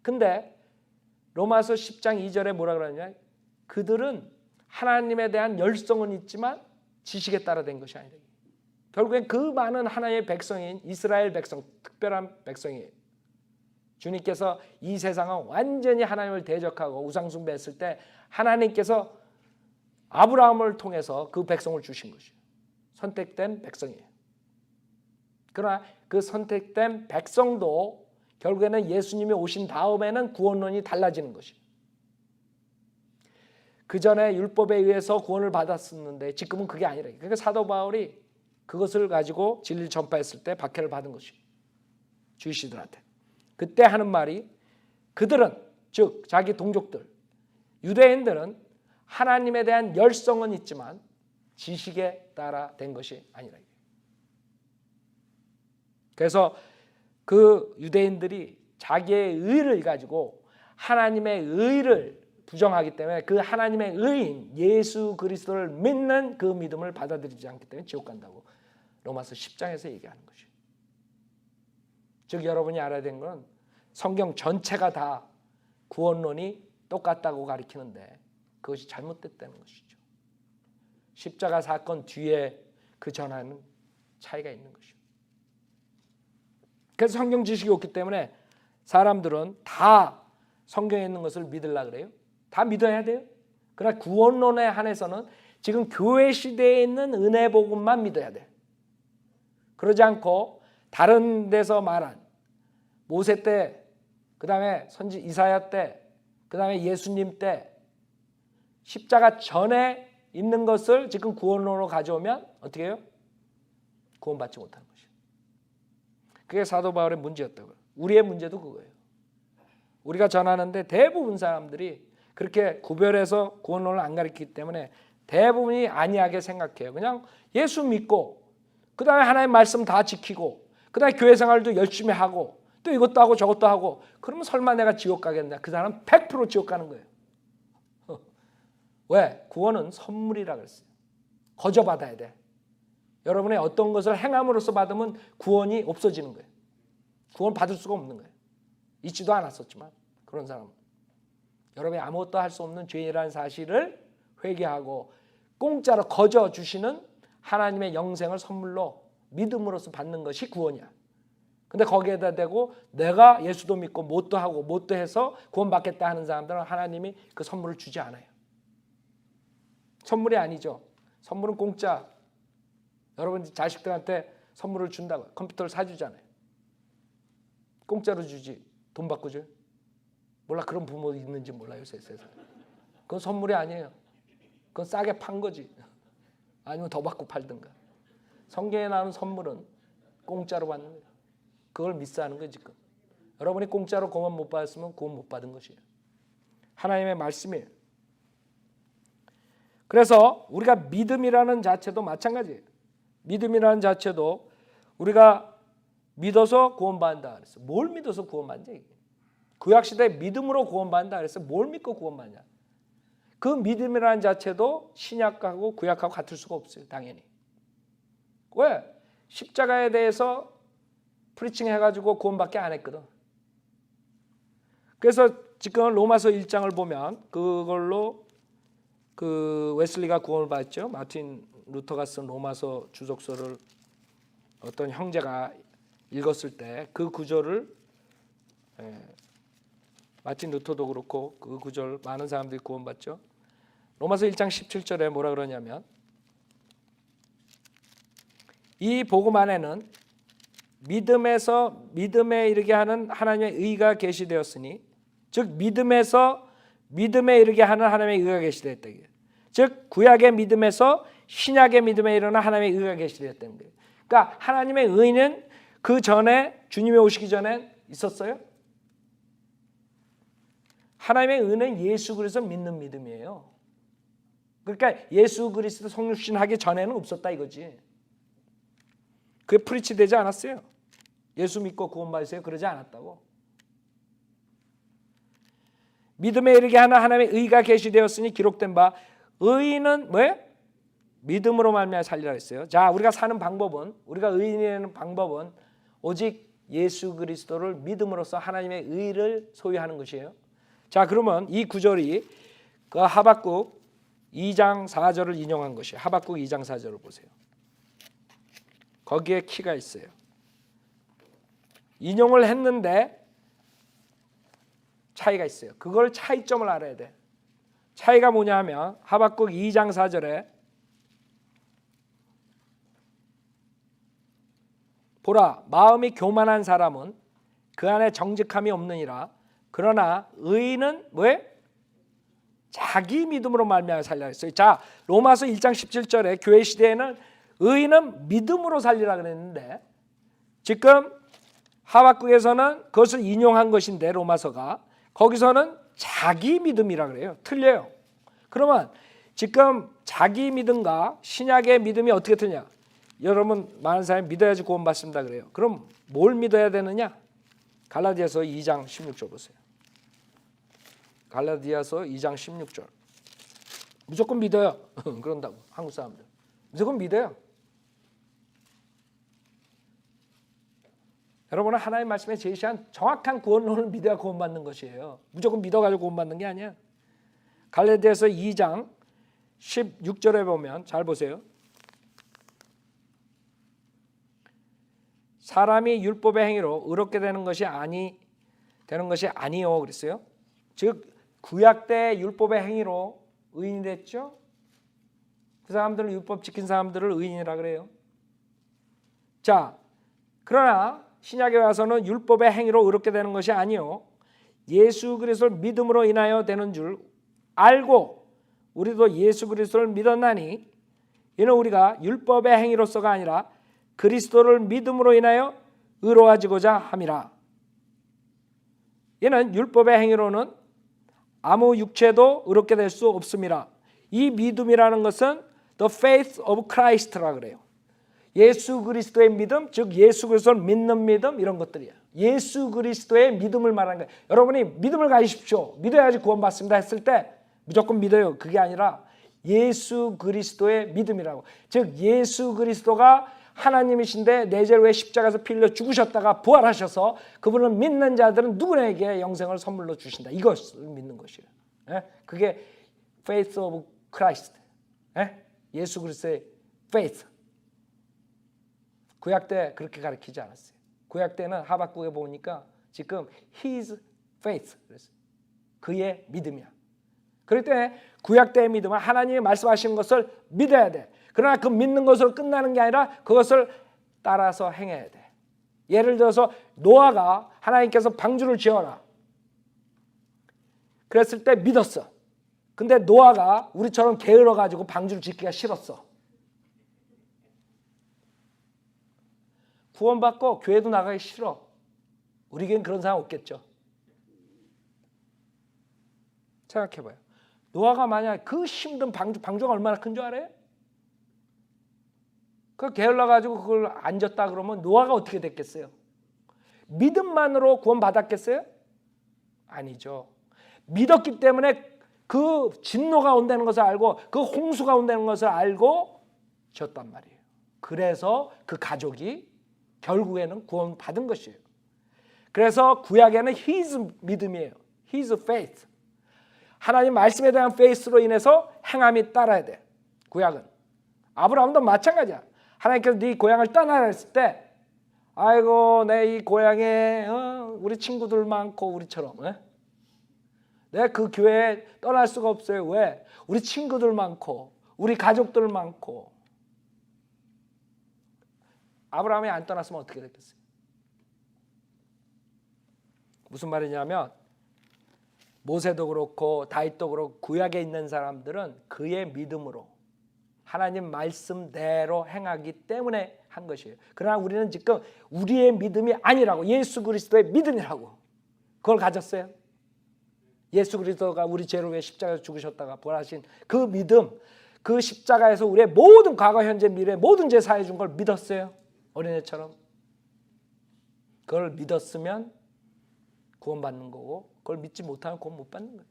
Speaker 1: 근데 로마서 10장 2절에 뭐라 그러냐? 그들은 하나님에 대한 열성은 있지만 지식에 따라 된 것이 아니다. 결국엔 그 많은 하나님의 백성인 이스라엘 백성, 특별한 백성이에요. 주님께서 이 세상은 완전히 하나님을 대적하고 우상숭배했을 때 하나님께서 아브라함을 통해서 그 백성을 주신 것이에요. 선택된 백성이에요. 그러나 그 선택된 백성도 결국에는 예수님이 오신 다음에는 구원론이 달라지는 것이에요. 그 전에 율법에 의해서 구원을 받았었는데 지금은 그게 아니라. 그러니까 사도 바울이 그것을 가지고 진리를 전파했을 때 박해를 받은 것이에요. 주이시들한테. 그때 하는 말이 그들은 즉 자기 동족들 유대인들은 하나님에 대한 열성은 있지만 지식에 따라 된 것이 아니라. 그래서 그 유대인들이 자기의 의를 가지고 하나님의 의를 부정하기 때문에 그 하나님의 의인 예수 그리스도를 믿는 그 믿음을 받아들이지 않기 때문에 지옥 간다고 로마서 10장에서 얘기하는 것이에요. 즉 여러분이 알아야 되는 건 성경 전체가 다 구원론이 똑같다고 가리키는데 그것이 잘못됐다는 것이죠. 십자가 사건 뒤에 그 전하는 차이가 있는 것이죠. 그래서 성경 지식이 없기 때문에 사람들은 다 성경에 있는 것을 믿으려고 그래요. 다 믿어야 돼요. 그러나 구원론에 한해서는 지금 교회 시대에 있는 은혜 복음만 믿어야 돼. 그러지 않고 다른 데서 말한 모세 때, 그 다음에 선지 이사야 때, 그 다음에 예수님 때 십자가 전에 있는 것을 지금 구원론으로 가져오면 어떻게 해요? 구원받지 못하는 것이에요. 그게 사도 바울의 문제였다고요. 우리의 문제도 그거예요. 우리가 전하는데 대부분 사람들이 그렇게 구별해서 구원론을 안 가르치기 때문에 대부분이 안이하게 생각해요. 그냥 예수 믿고 그 다음에 하나님의 말씀 다 지키고 그 다음에 교회 생활도 열심히 하고 또 이것도 하고 저것도 하고 그러면 설마 내가 지옥 가겠냐? 그 사람은 100% 지옥 가는 거예요. 왜? 구원은 선물이라 그랬어요. 거저 받아야 돼. 여러분의 어떤 것을 행함으로써 받으면 구원이 없어지는 거예요. 구원 받을 수가 없는 거예요. 있지도 않았었지만 그런 사람은 여러분이 아무것도 할 수 없는 죄인이라는 사실을 회개하고 공짜로 거저 주시는 하나님의 영생을 선물로 믿음으로써 받는 것이 구원이야. 근데 거기에다 대고 내가 예수도 믿고 뭣도 하고 뭣도 해서 구원받겠다 하는 사람들은 하나님이 그 선물을 주지 않아요. 선물이 아니죠. 선물은 공짜. 여러분 자식들한테 선물을 준다고 컴퓨터를 사주잖아요. 공짜로 주지 돈 받고 줘요? 몰라. 그런 부모 있는지 몰라요. 세상에. 그건 선물이 아니에요. 그건 싸게 판 거지. 아니면 더 받고 팔든가. 성경에 나오는 선물은 공짜로 받는 거예요. 그걸 미스하는 거예요 지금. 여러분이 공짜로 구원 못 받았으면 구원 못 받은 것이에요. 하나님의 말씀이에요. 그래서 우리가 믿음이라는 자체도 마찬가지예요. 믿음이라는 자체도 우리가 믿어서 구원받는다 그랬어. 뭘 믿어서 구원받냐 이게. 구약시대에 믿음으로 구원받는다 그랬어. 뭘 믿고 구원받냐. 그 믿음이라는 자체도 신약하고 구약하고 같을 수가 없어요. 당연히. 왜? 십자가에 대해서 프리칭 해가지고 구원밖에 안 했거든. 그래서 지금 로마서 1장을 보면 그걸로 그 웨슬리가 구원을 받았죠. 마틴 루터가 쓴 로마서 주석서를 어떤 형제가 읽었을 때 그 구절을 마틴 루터도 그렇고 그 구절 많은 사람들이 구원받죠. 로마서 1장 17절에 뭐라 그러냐면 이 복음 안에는 믿음에 이르게 하는 하나님의 의가 계시되었으니 즉 믿음에서 믿음에 이르게 하는 하나님의 의가 계시되었다. 즉 구약의 믿음에서 신약의 믿음에 이르는 하나님의 의가 계시되었다는 거예요. 그러니까 하나님의 의는 그 전에 주님이 오시기 전에 있었어요? 하나님의 의는 예수 그리스도 믿는 믿음이에요. 그러니까 예수 그리스도 성육신 하기 전에는 없었다 이거지. 그게 프리치 되지 않았어요. 예수 믿고 구원받으세요 그러지 않았다고. 믿음에 이르게 하는 하나님의 의가 계시되었으니 기록된 바 의인은 뭐예요? 믿음으로 말미암아 살리라 했어요. 자, 우리가 사는 방법은 우리가 의인이 되는 방법은 오직 예수 그리스도를 믿음으로써 하나님의 의를 소유하는 것이에요. 자, 그러면 이 구절이 그 하박국 2장 4절을 인용한 것이에요. 하박국 2장 4절을 보세요. 거기에 키가 있어요. 인용을 했는데 차이가 있어요. 그걸 차이점을 알아야 돼. 차이가 뭐냐 하면 하박국 2장 4절에 보라 마음이 교만한 사람은 그 안에 정직함이 없느니라. 그러나 의인은 왜? 자기 믿음으로 말미암아 살리라 했어요. 자, 로마서 1장 17절에 교회 시대에는 의인은 믿음으로 살리라 그랬는데 지금 하박국에서는 그것을 인용한 것인데 로마서가 거기서는 자기 믿음이라 그래요. 틀려요. 그러면 지금 자기 믿음과 신약의 믿음이 어떻게 틀냐? 여러분 많은 사람이 믿어야지 구원받습니다 그래요. 그럼 뭘 믿어야 되느냐? 갈라디아서 2장 16절 보세요. 갈라디아서 2장 16절. 무조건 믿어요. 그런다고 한국 사람들. 무조건 믿어요. 여러분은 하나님 말씀에 제시한 정확한 구원론을 믿어야 구원받는 것이에요. 무조건 믿어가지고 구원받는 게 아니야. 갈라디아서 2장 16절에 보면 잘 보세요. 사람이 율법의 행위로 의롭게 되는 것이 아니요 그랬어요. 즉 구약 때 율법의 행위로 의인이 됐죠. 그 사람들은 율법 지킨 사람들을 의인이라 그래요. 자, 그러나 신약에 와서는 율법의 행위로 의롭게 되는 것이 아니요 예수 그리스도를 믿음으로 인하여 되는 줄 알고 우리도 예수 그리스도를 믿었나니 이는 우리가 율법의 행위로서가 아니라 그리스도를 믿음으로 인하여 의로워지고자 함이라. 이는 율법의 행위로는 아무 육체도 의롭게 될 수 없음이라. 이 믿음이라는 것은 the faith of Christ라 그래요. 예수 그리스도의 믿음, 즉 예수 그리스도를 믿는 믿음 이런 것들이에요. 예수 그리스도의 믿음을 말하는 거예요. 여러분이 믿음을 가지십시오. 믿어야지 구원받습니다 했을 때 무조건 믿어요. 그게 아니라 예수 그리스도의 믿음이라고. 즉 예수 그리스도가 하나님이신데 내 죄를 위해 십자가에서 피 흘려 죽으셨다가 부활하셔서 그분을 믿는 자들은 누구에게 영생을 선물로 주신다. 이것을 믿는 것이에요. 그게 faith of Christ. 예수 그리스도의 faith. 구약 때 그렇게 가르치지 않았어요. 구약 때는 하박국에 보니까 지금 his faith 그랬어요. 그의 믿음이야. 그럴 때 구약 때의 믿음은 하나님이 말씀하신 것을 믿어야 돼. 그러나 그 믿는 것으로 끝나는 게 아니라 그것을 따라서 행해야 돼. 예를 들어서 노아가 하나님께서 방주를 지어라. 그랬을 때 믿었어. 근데 노아가 우리처럼 게을러가지고 방주를 짓기가 싫었어. 구원받고 교회도 나가기 싫어. 우리 교회는 그런 사람 없겠죠. 생각해봐요. 노아가 만약 그 힘든 방주가 얼마나 큰 줄 알아요? 그 게을러가지고 그걸 안 졌다 그러면 노아가 어떻게 됐겠어요? 믿음만으로 구원받았겠어요? 아니죠. 믿었기 때문에 그 진노가 온다는 것을 알고 그 홍수가 온다는 것을 알고 졌단 말이에요. 그래서 그 가족이 결국에는 구원받은 것이에요. 그래서 구약에는 his 믿음이에요. his faith. 하나님 말씀에 대한 faith로 인해서 행함이 따라야 돼. 구약은. 아브라함도 마찬가지야. 하나님께서 네 고향을 떠나라 했을 때 아이고 내 이 고향에 우리 친구들 많고 우리처럼 내가 그 교회에 떠날 수가 없어요. 왜? 우리 친구들 많고 우리 가족들 많고. 아브라함이 안 떠났으면 어떻게 됐겠어요? 무슨 말이냐면 모세도 그렇고 다윗도 그렇고 구약에 있는 사람들은 그의 믿음으로 하나님 말씀대로 행하기 때문에 한 것이에요. 그러나 우리는 지금 우리의 믿음이 아니라고, 예수 그리스도의 믿음이라고 그걸 가졌어요. 예수 그리스도가 우리 죄를 위해 십자가에서 죽으셨다가 부활하신 그 믿음, 그 십자가에서 우리의 모든 과거 현재 미래 모든 죄 사해 준 걸 믿었어요. 어린애처럼. 그걸 믿었으면 구원받는 거고, 그걸 믿지 못하면 구원 못 받는 거예요.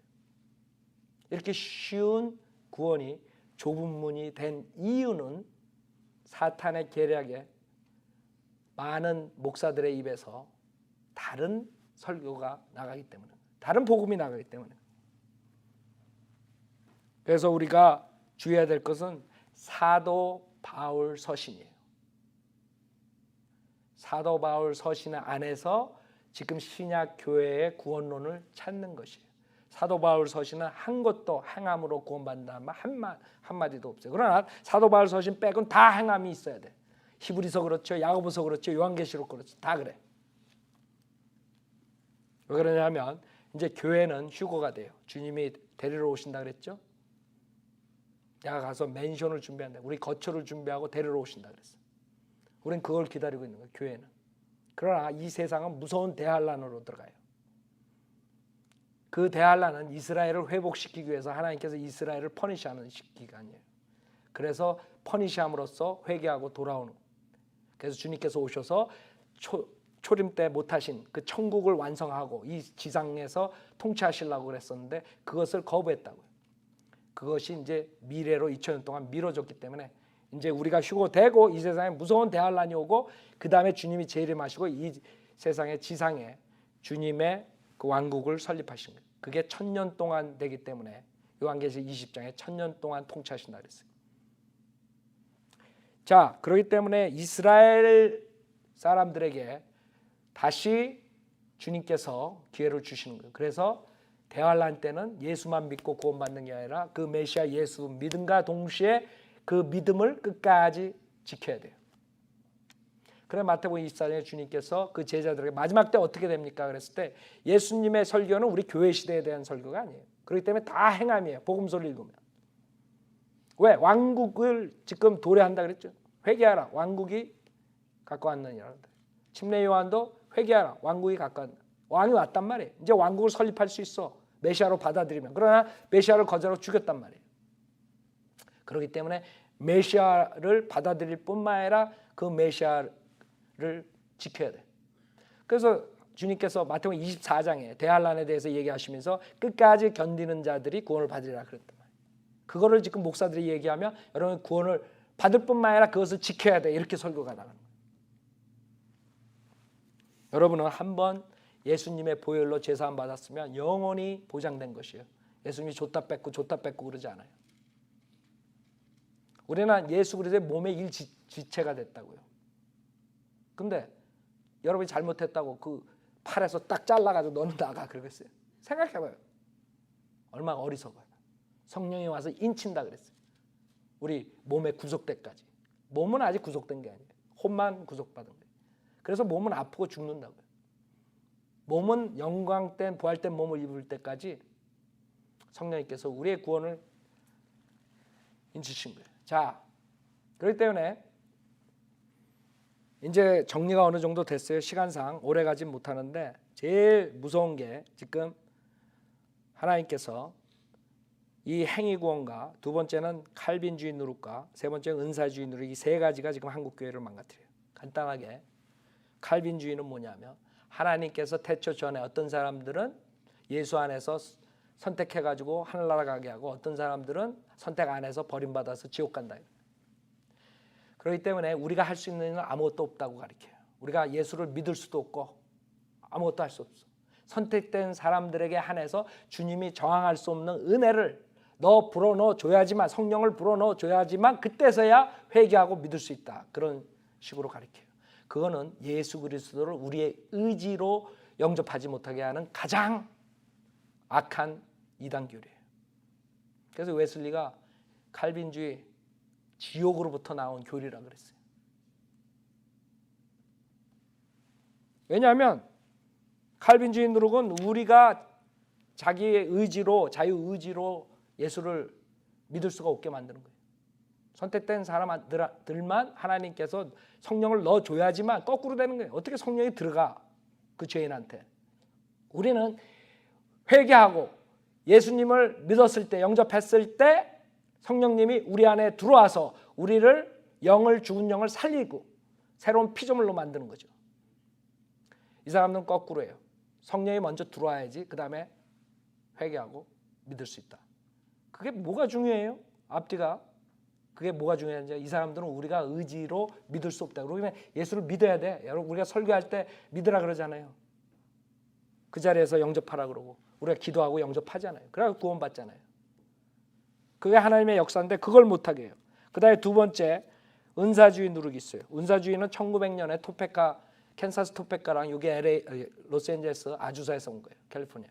Speaker 1: 이렇게 쉬운 구원이 좁은 문이 된 이유는 사탄의 계략에 많은 목사들의 입에서 다른 설교가 나가기 때문에, 다른 복음이 나가기 때문에. 그래서 우리가 주의해야 될 것은 사도 바울 서신이에요. 사도 바울 서신 안에서 지금 신약 교회의 구원론을 찾는 것이에요. 사도 바울 서신은 한 것도 행함으로 구원받는다는 말 한마디도 없어요. 그러나 사도 바울 서신 빼고는 다 행함이 있어야 돼. 히브리서 그렇죠, 야고보서 그렇죠, 요한계시록 그렇죠, 다 그래. 왜 그러냐면 이제 교회는 휴거가 돼요. 주님이 데리러 오신다 그랬죠. 내가 가서 맨션을 준비한다. 우리 거처를 준비하고 데리러 오신다 그랬어. 우리는 그걸 기다리고 있는 거예요. 교회는. 그러나 이 세상은 무서운 대환란으로 들어가요. 그 대환란은 이스라엘을 회복시키기 위해서 하나님께서 이스라엘을 퍼니시하는 기간이에요. 그래서 퍼니시함으로써 회개하고 돌아오는. 그래서 주님께서 오셔서 초림 때 못하신 그 천국을 완성하고 이 지상에서 통치하시려고 그랬었는데 그것을 거부했다고요. 그것이 이제 미래로 2000년 동안 미뤄졌기 때문에 이제 우리가 휴고되고 이 세상에 무서운 대환란이 오고 그 다음에 주님이 재림하시고 이 세상의 지상에 주님의 그 왕국을 설립하신 거예요. 그게 1000년 동안 되기 때문에 요한계시록 20장에 1000년 동안 통치하신다 그랬어요. 자, 그렇기 때문에 이스라엘 사람들에게 다시 주님께서 기회를 주시는 거예요. 그래서 대환란 때는 예수만 믿고 구원받는 게 아니라 그 메시아 예수 믿음과 동시에 그 믿음을 끝까지 지켜야 돼요. 그래 마태복음 24장에 주님께서 그 제자들에게 마지막 때 어떻게 됩니까? 그랬을 때 예수님의 설교는 우리 교회 시대에 대한 설교가 아니에요. 그렇기 때문에 다 행함이에요. 복음서를 읽으면. 왜? 왕국을 지금 도래한다 그랬죠. 회개하라. 왕국이 가까웠느니라. 침례 요한도 회개하라. 왕국이 가까웠다. 왕이 왔단 말이에요. 이제 왕국을 설립할 수 있어. 메시아로 받아들이면. 그러나 메시아를 거절하고 죽였단 말이에요. 그렇기 때문에 메시아를 받아들일 뿐만 아니라 그 메시아를 지켜야 돼. 그래서 주님께서 마태복음 24장에 대환란에 대해서 얘기하시면서 끝까지 견디는 자들이 구원을 받으리라 그랬단 말이에요. 그거를 지금 목사들이 얘기하면 여러분 구원을 받을 뿐만 아니라 그것을 지켜야 돼. 이렇게 설교가 나가는 거예요. 여러분은 한번 예수님의 보혈로 제사함 받았으면 영원히 보장된 것이에요. 예수님이 줬다 뺏고 그러지 않아요. 우리는 예수 그리스도의 몸의 일지체가 됐다고요. 근데 여러분이 잘못했다고 그 팔에서 딱 잘라가지고 너는 나가 그러겠어요? 생각해봐요. 얼마나 어리석어요. 성령이 와서 인친다 그랬어요. 우리 몸의 구속때까지. 몸은 아직 구속된 게 아니에요. 혼만 구속받은 거예요. 그래서 몸은 아프고 죽는다고요. 몸은 영광된 부활된 몸을 입을 때까지 성령님께서 우리의 구원을 인치신 거예요. 자, 그렇기 때문에 이제 정리가 어느 정도 됐어요. 시간상 오래 가진 못하는데 제일 무서운 게 지금 하나님께서 이 행위구원과 두 번째는 칼빈주의 누룩과 세 번째는 은사주의 누룩 이 세 가지가 지금 한국 교회를 망가뜨려요. 간단하게 칼빈주의는 뭐냐면 하나님께서 태초 전에 어떤 사람들은 예수 안에서 선택해가지고 하늘나라 가게 하고 어떤 사람들은 선택 안 해서 버림받아서 지옥 간다. 그렇기 때문에 우리가 할 수 있는 일은 아무것도 없다고 가르쳐요. 우리가 예수를 믿을 수도 없고 아무것도 할 수 없어. 선택된 사람들에게 한해서 주님이 저항할 수 없는 은혜를 너 불어넣어 줘야지만 성령을 불어넣어 줘야지만 그때서야 회개하고 믿을 수 있다. 그런 식으로 가르쳐요. 그거는 예수 그리스도를 우리의 의지로 영접하지 못하게 하는 가장 악한 이단 교리예요. 그래서 웨슬리가 칼빈주의 지옥으로부터 나온 교리라 그랬어요. 왜냐하면 칼빈주의 누룩은 우리가 자기의 의지로, 자유의지로 예수를 믿을 수가 없게 만드는 거예요. 선택된 사람들만 하나님께서 성령을 넣어줘야지만 거꾸로 되는 거예요. 어떻게 성령이 들어가 그 죄인한테. 우리는 회개하고 예수님을 믿었을 때, 영접했을 때 성령님이 우리 안에 들어와서 우리를 죽은 영을 살리고 새로운 피조물로 만드는 거죠. 이 사람은 거꾸로예요. 성령이 먼저 들어와야지 그 다음에 회개하고 믿을 수 있다. 그게 뭐가 중요해요? 앞뒤가. 그게 뭐가 중요한지, 이 사람들은 우리가 의지로 믿을 수 없다. 그러면 예수를 믿어야 돼. 여러분, 우리가 설교할 때 믿으라 그러잖아요. 그 자리에서 영접하라 그러고 우리가 기도하고 영접하잖아요. 그래서 구원받잖아요. 그게 하나님의 역사인데 그걸 못하게 해요. 그 다음에 두 번째, 은사주의 누룩이 있어요. 은사주의는 1900년에 토페카, 캔사스 토페카랑 이게 LA, 로스앤젤레스 아주사에서 온 거예요. 캘리포니아.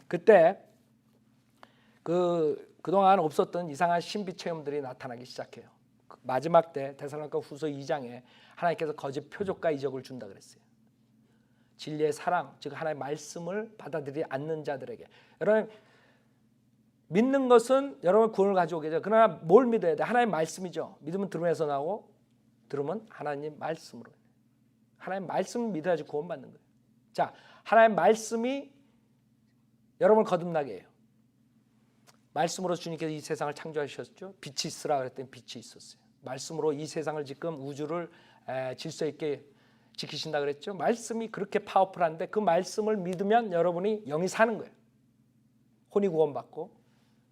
Speaker 1: 그때 그동안 없었던 이상한 신비 체험들이 나타나기 시작해요. 마지막 때 데살로니가 후서 2장에 하나님께서 거짓 표적과 이적을 준다 그랬어요. 진리의 사랑, 즉 하나님의 말씀을 받아들이지 않는 자들에게. 여러분, 믿는 것은 여러분 구원을 가져오게 해요. 그러나 뭘 믿어야 돼? 하나님의 말씀이죠. 믿음은 들음에서 나오고 들음은 하나님 말씀으로. 하나님 말씀을 믿어야지 구원받는 거예요. 자, 하나님 말씀이 여러분을 거듭나게 해요. 말씀으로 주님께서 이 세상을 창조하셨죠. 빛이 있으라 그랬더니 빛이 있었어요. 말씀으로 이 세상을 지금 우주를 질서 있게 지키신다 그랬죠. 말씀이 그렇게 파워풀한데 그 말씀을 믿으면 여러분이 영이 사는 거예요. 혼이 구원받고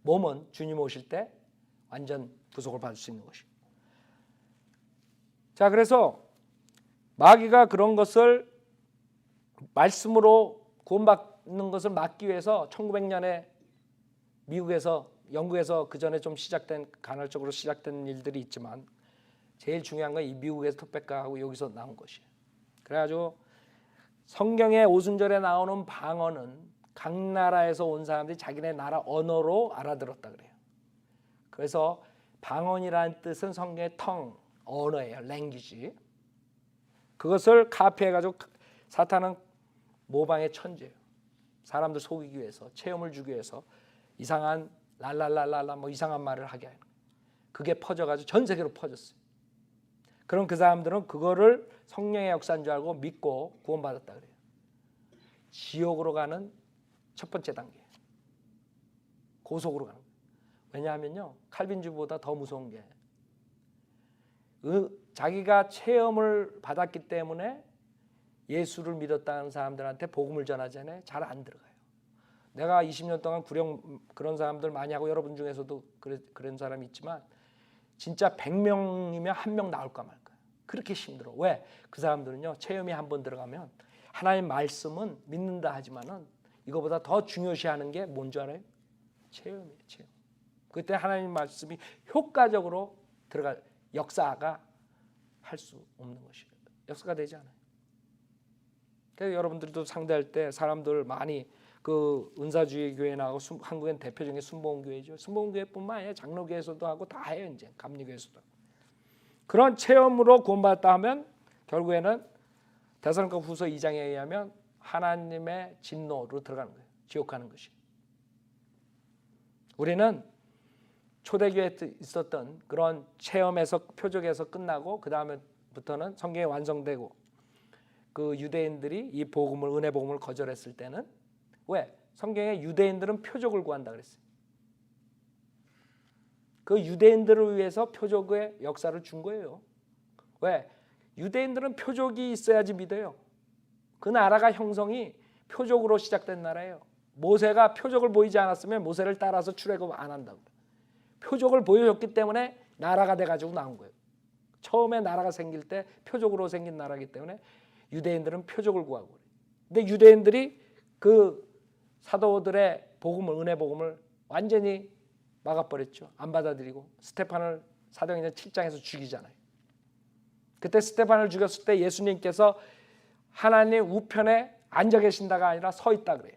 Speaker 1: 몸은 주님 오실 때 완전 구속을 받을 수 있는 것이에요. 자, 그래서 마귀가 그런 것을 말씀으로 구원받는 것을 막기 위해서 1900년에 미국에서, 영국에서 그 전에 좀 시작된, 간헐적으로 시작된 일들이 있지만 제일 중요한 건 이 미국에서 토백가하고 여기서 나온 것이에요. 그래가지고 성경의 오순절에 나오는 방언은 각 나라에서 온 사람들이 자기네 나라 언어로 알아들었다 그래요. 그래서 방언이라는 뜻은 성경의 텅, 언어예요. 랭귀지. 그것을 카피해가지고 사탄은 모방의 천재예요. 사람들 속이기 위해서, 체험을 주기 위해서 이상한 랄랄랄랄라 뭐 이상한 말을 하게 하는 거예요. 그게 퍼져가지고 전 세계로 퍼졌어요. 그럼 그 사람들은 그거를 성령의 역사인 줄 알고 믿고 구원받았다 그래요. 지옥으로 가는 첫 번째 단계, 고속으로 가는 거예요. 왜냐하면요, 칼빈주의보다 더 무서운 게 자기가 체험을 받았기 때문에 예수를 믿었다는 사람들한테 복음을 전하잖아요. 잘 안 들어가요. 내가 20년 동안 구령 그런 사람들 많이 하고 여러분 중에서도 그런 사람이 있지만 진짜 100명이면 1명 나올까 말까. 그렇게 힘들어. 왜? 그 사람들은요, 체험이 한번 들어가면 하나님 말씀은 믿는다 하지만은 이거보다 더 중요시하는 게 뭔 줄 알아요? 체험이에요. 체험. 그때 하나님 말씀이 효과적으로 들어갈 역사가 할 수 없는 것이에요. 역사가 되지 않아요. 그래서 여러분들도 상대할 때 사람들 많이 그 은사주의 교회 나오고 한국엔 대표적인 순복음교회죠. 순복음교회뿐만 아니라 장로교회에서도 하고 다 해요. 이제 감리교회에서도. 그런 체험으로 구원받았다 하면 결국에는 데살로니가 후서 2장에 의하면 하나님의 진노로 들어가는 거예요. 지옥 가는 것이. 우리는 초대교회에 있었던 그런 체험에서 표적에서 끝나고 그 다음부터는 성경이 완성되고 그 유대인들이 이 복음을, 은혜 복음을 거절했을 때는 왜? 성경에 유대인들은 표적을 구한다 그랬어요. 그 유대인들을 위해서 표적의 역사를 준 거예요. 왜? 유대인들은 표적이 있어야지 믿어요. 그 나라가 형성이 표적으로 시작된 나라예요. 모세가 표적을 보이지 않았으면 모세를 따라서 출애굽 안 한다고. 표적을 보여줬기 때문에 나라가 돼가지고 나온 거예요. 처음에 나라가 생길 때 표적으로 생긴 나라이기 때문에 유대인들은 표적을 구하고 그래요. 근데 유대인들이 그 사도들의 복음을, 은혜 복음을 완전히 막아버렸죠. 안 받아들이고 스테판을 사도행전 7장에서 죽이잖아요. 그때 스테판을 죽였을 때 예수님께서 하나님 우편에 앉아 계신다가 아니라 서 있다 그래요.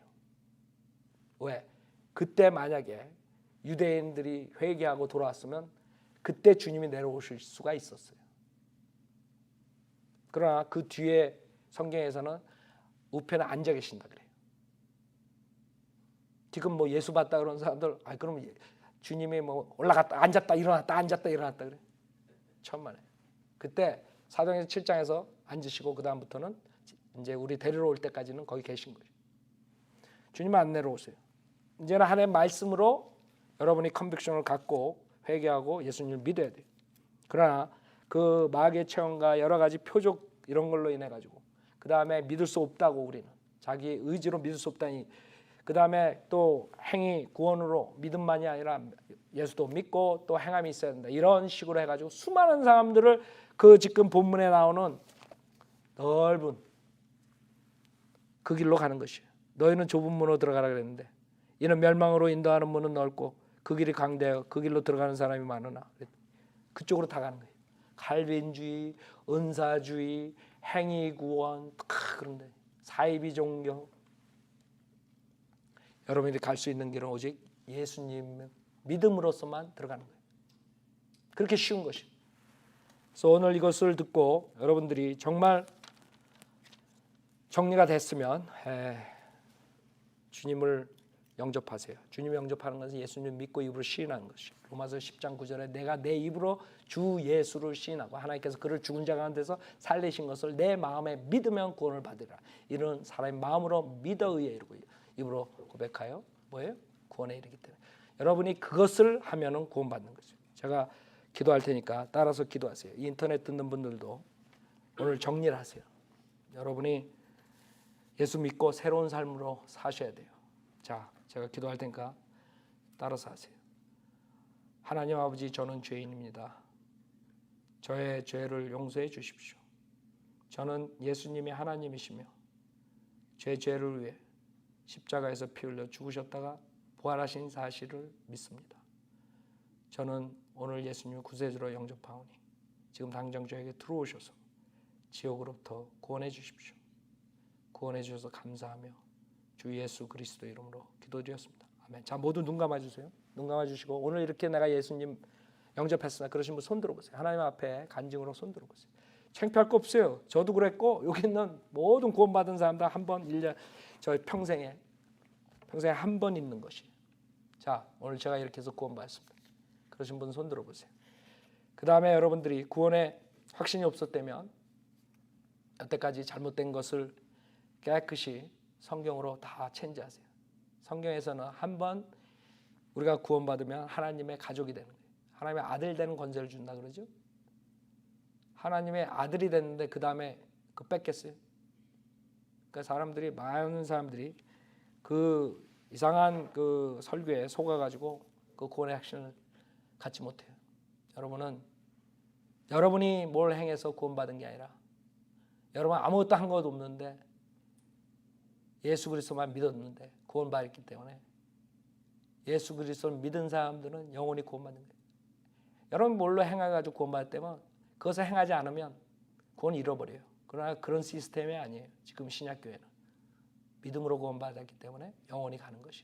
Speaker 1: 왜? 그때 만약에 유대인들이 회개하고 돌아왔으면 그때 주님이 내려오실 수가 있었어요. 그러나 그 뒤에 성경에서는 우편에 앉아 계신다 그래요. 지금 뭐 예수 봤다 그런 사람들, 그럼 주님이 뭐 올라갔다 앉았다 일어났다 앉았다 일어났다 그래. 천만에. 그때 사도행전 7장에서 앉으시고 그 다음부터는 이제 우리 데리러 올 때까지는 거기 계신 거예요. 주님은 안 내려오세요. 이제는 하나님의 말씀으로 여러분이 컨빅션을 갖고 회개하고 예수님을 믿어야 돼요. 그러나 그 마귀의 체험과 여러 가지 표적 이런 걸로 인해 가지고 그 다음에 믿을 수 없다고 우리는 자기 의지로 믿을 수 없다니 그 다음에 또 행위 구원으로 믿음만이 아니라 예수도 믿고 또 행함이 있어야 된다. 이런 식으로 해가지고 수많은 사람들을 그 지금 본문에 나오는 넓은 그 길로 가는 것이에요. 너희는 좁은 문으로 들어가라 그랬는데 이는 멸망으로 인도하는 문은 넓고 그 길이 광대하여 그 길로 들어가는 사람이 많으나 그쪽으로 다 가는 거예요. 칼빈주의, 은사주의, 행위구원 그런데 사이비 종교 여러분들이 갈 수 있는 길은 오직 예수님 믿음으로서만 들어가는 거예요. 그렇게 쉬운 것이에요. 그래서 오늘 이것을 듣고 여러분들이 정말 정리가 됐으면 주님을 영접하세요. 주님을 영접하는 것은 예수님 믿고 입으로 시인하는 것이에요. 로마서 10장 9절에 내가 내 입으로 주 예수를 시인하고 하나님께서 그를 죽은 자 가운데서 살리신 것을 내 마음에 믿으면 구원을 받으리라. 이런 사람의 마음으로 믿어 의에 이르고 입으로 고백하여 뭐예요? 구원에 이르기 때문에 여러분이 그것을 하면은 구원받는 거죠. 제가 기도할 테니까 따라서 기도하세요. 인터넷 듣는 분들도 오늘 정리를 하세요. 여러분이 예수 믿고 새로운 삶으로 사셔야 돼요. 자, 제가 기도할 테니까 따라서 하세요. 하나님 아버지, 저는 죄인입니다. 저의 죄를 용서해 주십시오. 저는 예수님이 하나님이시며 제 죄를 위해 십자가에서 피 흘려 죽으셨다가 부활하신 사실을 믿습니다. 저는 오늘 예수님을 구세주로 영접하오니 지금 당장 저에게 들어오셔서 지옥으로부터 구원해 주십시오. 구원해 주셔서 감사하며 주 예수 그리스도 이름으로 기도드렸습니다. 아멘. 자, 모두 눈 감아 주세요. 눈 감아 주시고 오늘 이렇게 내가 예수님 영접했으나 그러신 분 손 들어보세요. 하나님 앞에 간증으로 손 들어보세요. 창피할 거 없어요. 저도 그랬고 여기 있는 모든 구원받은 사람들 한 번 1년 저 평생에 한 번 있는 것이. 자, 오늘 제가 이렇게 해서 구원받았습니다. 그러신 분 손 들어보세요. 그 다음에 여러분들이 구원에 확신이 없었다면 여태까지 잘못된 것을 깨끗이 성경으로 다 체인지하세요. 성경에서는 한 번 우리가 구원받으면 하나님의 가족이 되는 거예요. 하나님의 아들 되는 권세를 준다 그러죠. 하나님의 아들이 됐는데 그 다음에 그 뺏겼어요. 그러니까 많은 사람들이 그 이상한 그 설교에 속아가지고 그 구원의 확신을 갖지 못해요. 여러분이 뭘 행해서 구원받은 게 아니라 여러분 아무것도 한 것도 없는데 예수 그리스도만 믿었는데 구원받았기 때문에 예수 그리스도를 믿은 사람들은 영원히 구원받는 거예요. 여러분 뭘로 행해가지고 구원받았다면 그것을 행하지 않으면 구원 잃어버려요. 그러나 그런 시스템이 아니에요. 지금 신약교회는 믿음으로 구원받았기 때문에 영원히 가는 것이.